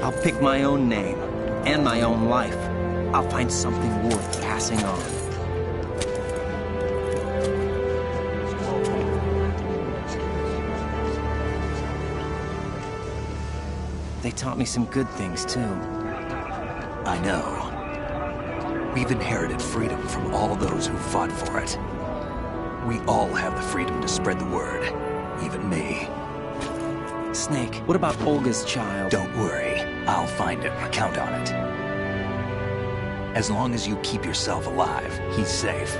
Speaker 2: I'll pick my own name, and my own life. I'll find something worth passing on. They taught me some good things, too.
Speaker 1: I know. We've inherited freedom from all those who fought for it. We all have the freedom to spread the word, even me.
Speaker 2: Snake, what about Olga's child?
Speaker 1: Don't worry. I'll find him. Count on it. As long as you keep yourself alive, he's safe.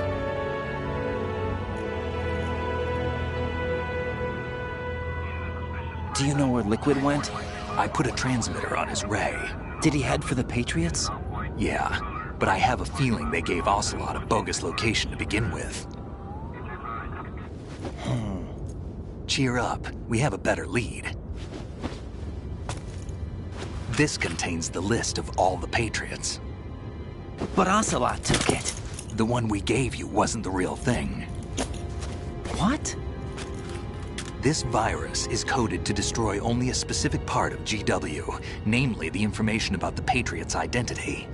Speaker 2: Do you know where Liquid went?
Speaker 1: I put a transmitter on his ray.
Speaker 2: Did he head for the Patriots?
Speaker 1: Yeah, but I have a feeling they gave Ocelot a bogus location to begin with. Cheer up. We have a better lead. This contains the list of all the Patriots.
Speaker 2: But Ocelot took it.
Speaker 1: The one we gave you wasn't the real thing.
Speaker 2: What?
Speaker 1: This virus is coded to destroy only a specific part of GW, namely the information about the Patriots' identity.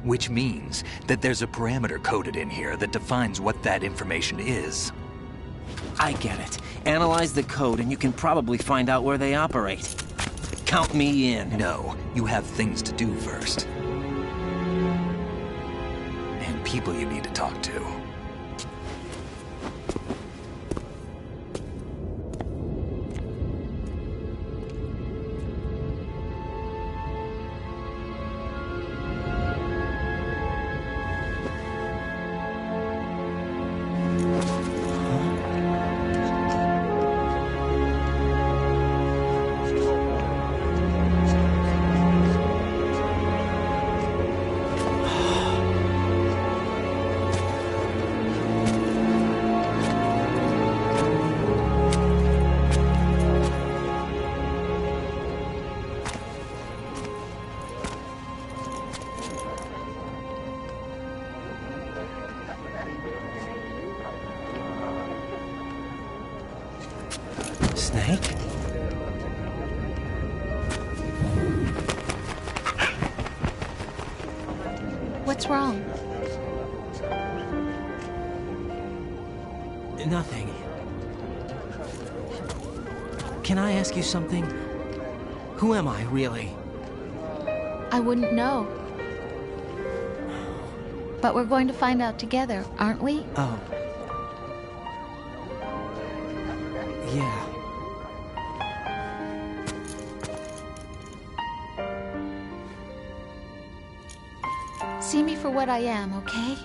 Speaker 1: Which means that there's a parameter coded in here that defines what that information is.
Speaker 2: I get it. Analyze the code and you can probably find out where they operate. Count me in.
Speaker 1: No, you have things to do first. And people you need to talk to.
Speaker 2: Snake?
Speaker 13: What's wrong?
Speaker 2: Nothing. Can I ask you something? Who am I, really?
Speaker 13: I wouldn't know. But we're going to find out together, aren't we?
Speaker 2: Oh. Yeah.
Speaker 13: See me for what I am, okay?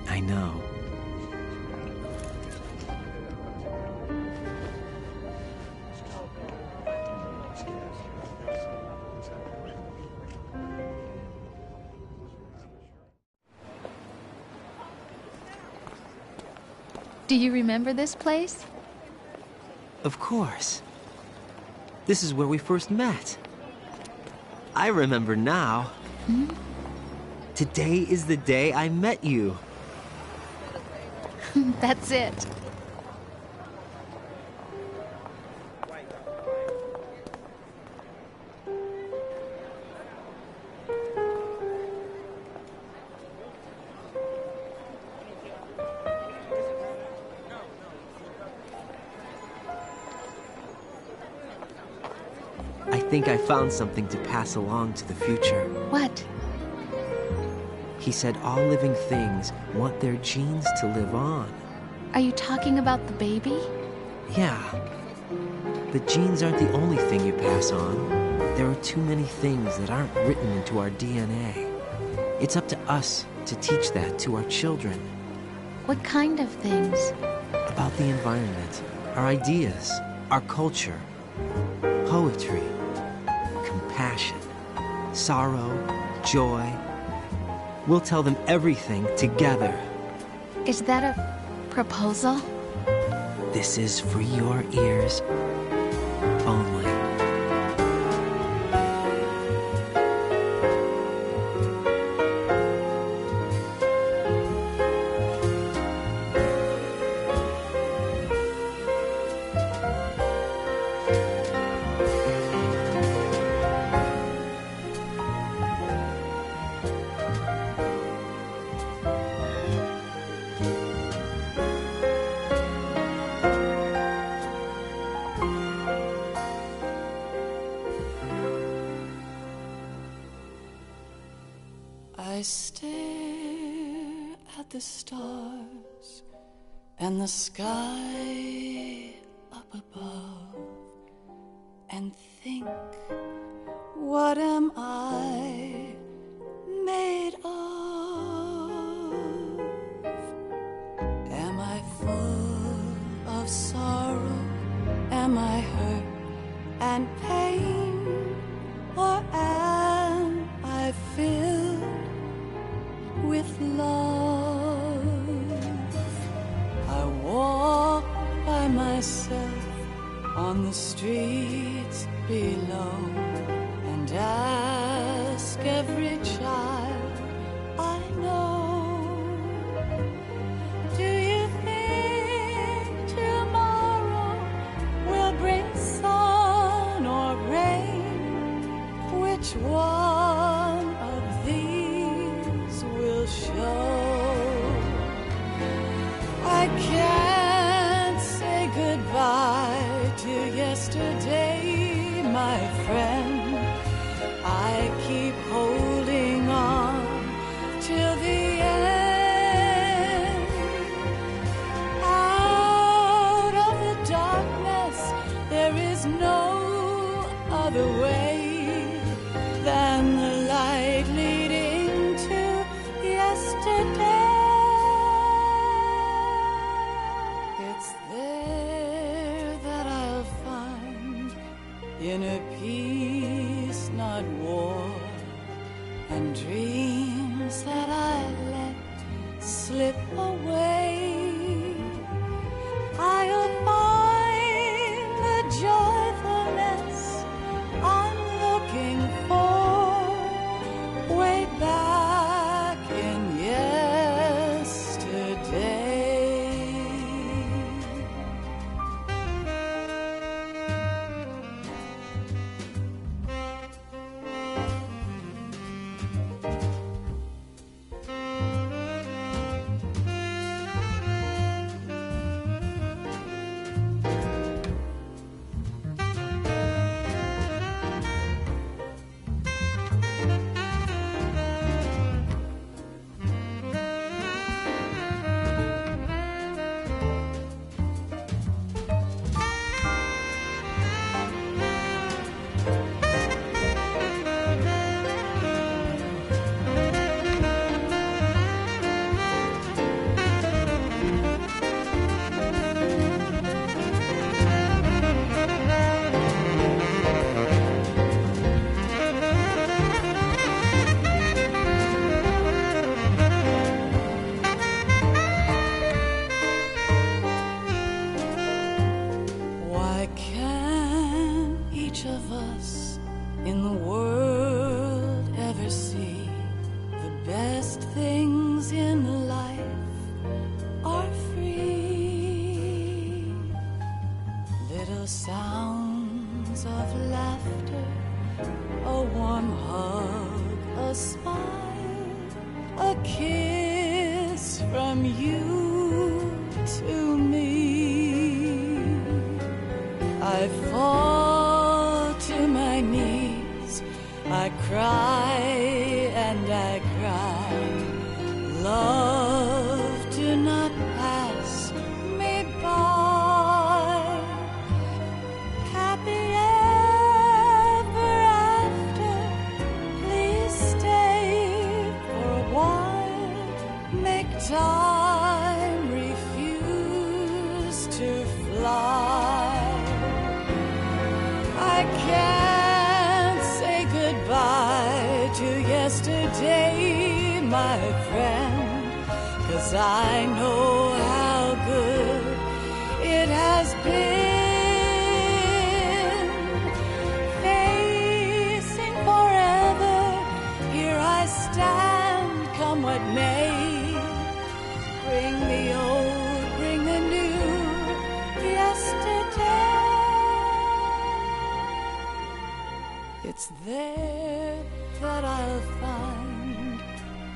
Speaker 2: I know.
Speaker 13: Do you remember this place?
Speaker 2: Of course. This is where we first met. I remember now.
Speaker 13: Hmm?
Speaker 2: Today is the day I met you.
Speaker 13: That's it.
Speaker 2: I think I found something to pass along to the future.
Speaker 13: What?
Speaker 2: He said all living things want their genes to live on.
Speaker 13: Are you talking about the baby?
Speaker 2: Yeah. The genes aren't the only thing you pass on. There are too many things that aren't written into our DNA. It's up to us to teach that to our children.
Speaker 13: What kind of things?
Speaker 2: About the environment, our ideas, our culture, poetry, compassion, sorrow, joy. We'll tell them everything together.
Speaker 13: Is that a proposal?
Speaker 2: This is for your ears only.
Speaker 20: I stare at the stars and the sky up above and think, what am I made of? Am I full of sorrow? Am I hurt and pain? Or am I filled with love? I walk by myself on the streets below and ask every child I know, do you think tomorrow will bring sun or rain? Which one of these will show? I can't say goodbye to yesterday, my friend. I keep holding on till the end. Out of the darkness, there is no other way than the light leading to yesterday. It's there that I'll find inner peace, not war, and dreams that I let slip away. I'll find the joyfulness I'm looking for way back in yesterday. from you to me. I fall to my knees, I cry and I cry. Love, do not pass me by. Happy ever after, please stay for a while. Make time, refuse to fly. I can't say goodbye to yesterday, my friend, 'cause I know how good it has been. Facing forever, here I stand, come what may. Bring the old, bring the new, yesterday. It's there that I'll find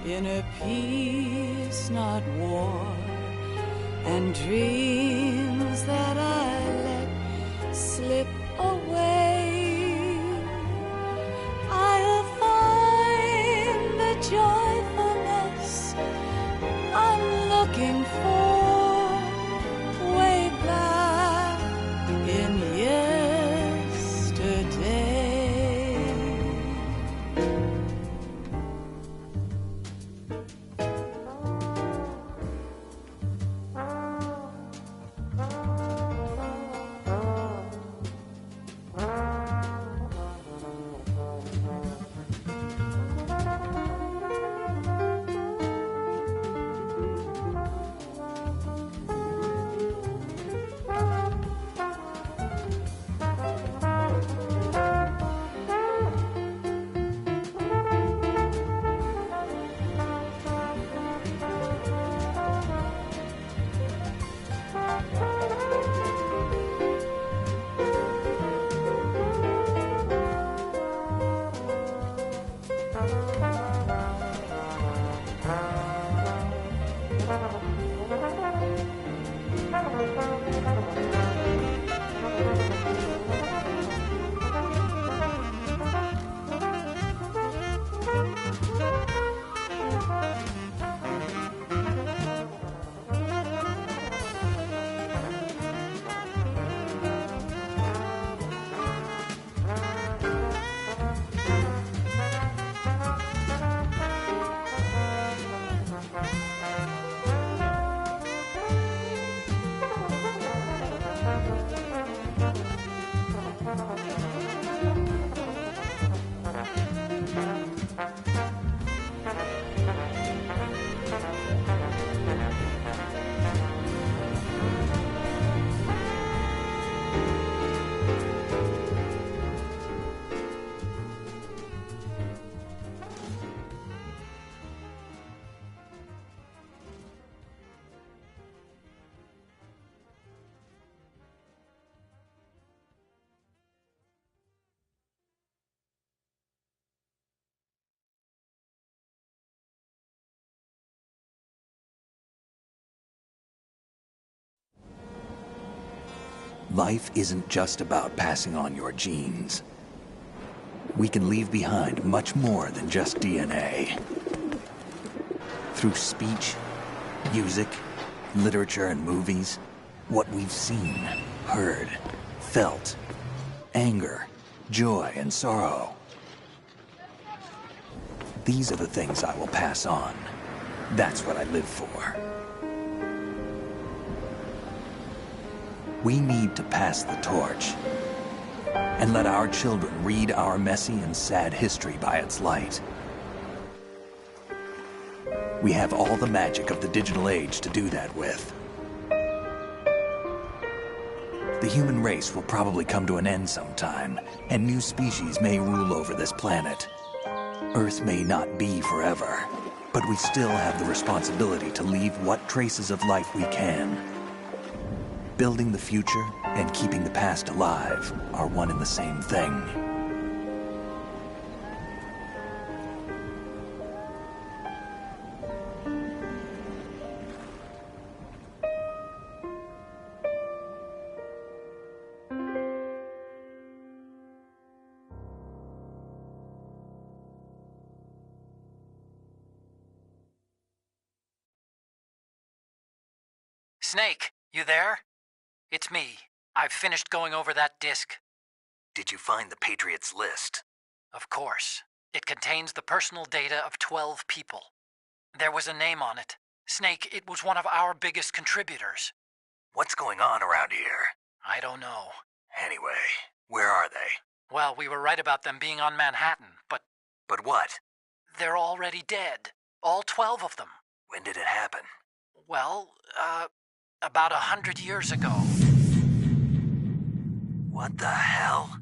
Speaker 20: inner peace, not war, and dreams that I let slip away. I'll find the joyfulness I'm looking for way back in yesterday.
Speaker 1: Life isn't just about passing on your genes. We can leave behind much more than just DNA. Through speech, music, literature, and movies, what we've seen, heard, felt, anger, joy, and sorrow. These are the things I will pass on. That's what I live for. We need to pass the torch and let our children read our messy and sad history by its light. We have all the magic of the digital age to do that with. The human race will probably come to an end sometime, and new species may rule over this planet. Earth may not be forever, but we still have the responsibility to leave what traces of life we can. Building the future and keeping the past alive are one and the same thing.
Speaker 6: Snake, you there? It's me. I've finished going over that disk.
Speaker 1: Did you find the Patriots list?
Speaker 6: Of course. It contains the personal data of 12 people. There was a name on it. Snake, it was one of our biggest contributors.
Speaker 1: What's going on around here?
Speaker 6: I don't know.
Speaker 1: Anyway, where are they?
Speaker 6: Well, we were right about them being on Manhattan, but...
Speaker 1: But what?
Speaker 6: They're already dead. All 12 of them.
Speaker 1: When did it happen?
Speaker 6: Well, about 100 years ago.
Speaker 1: What the hell?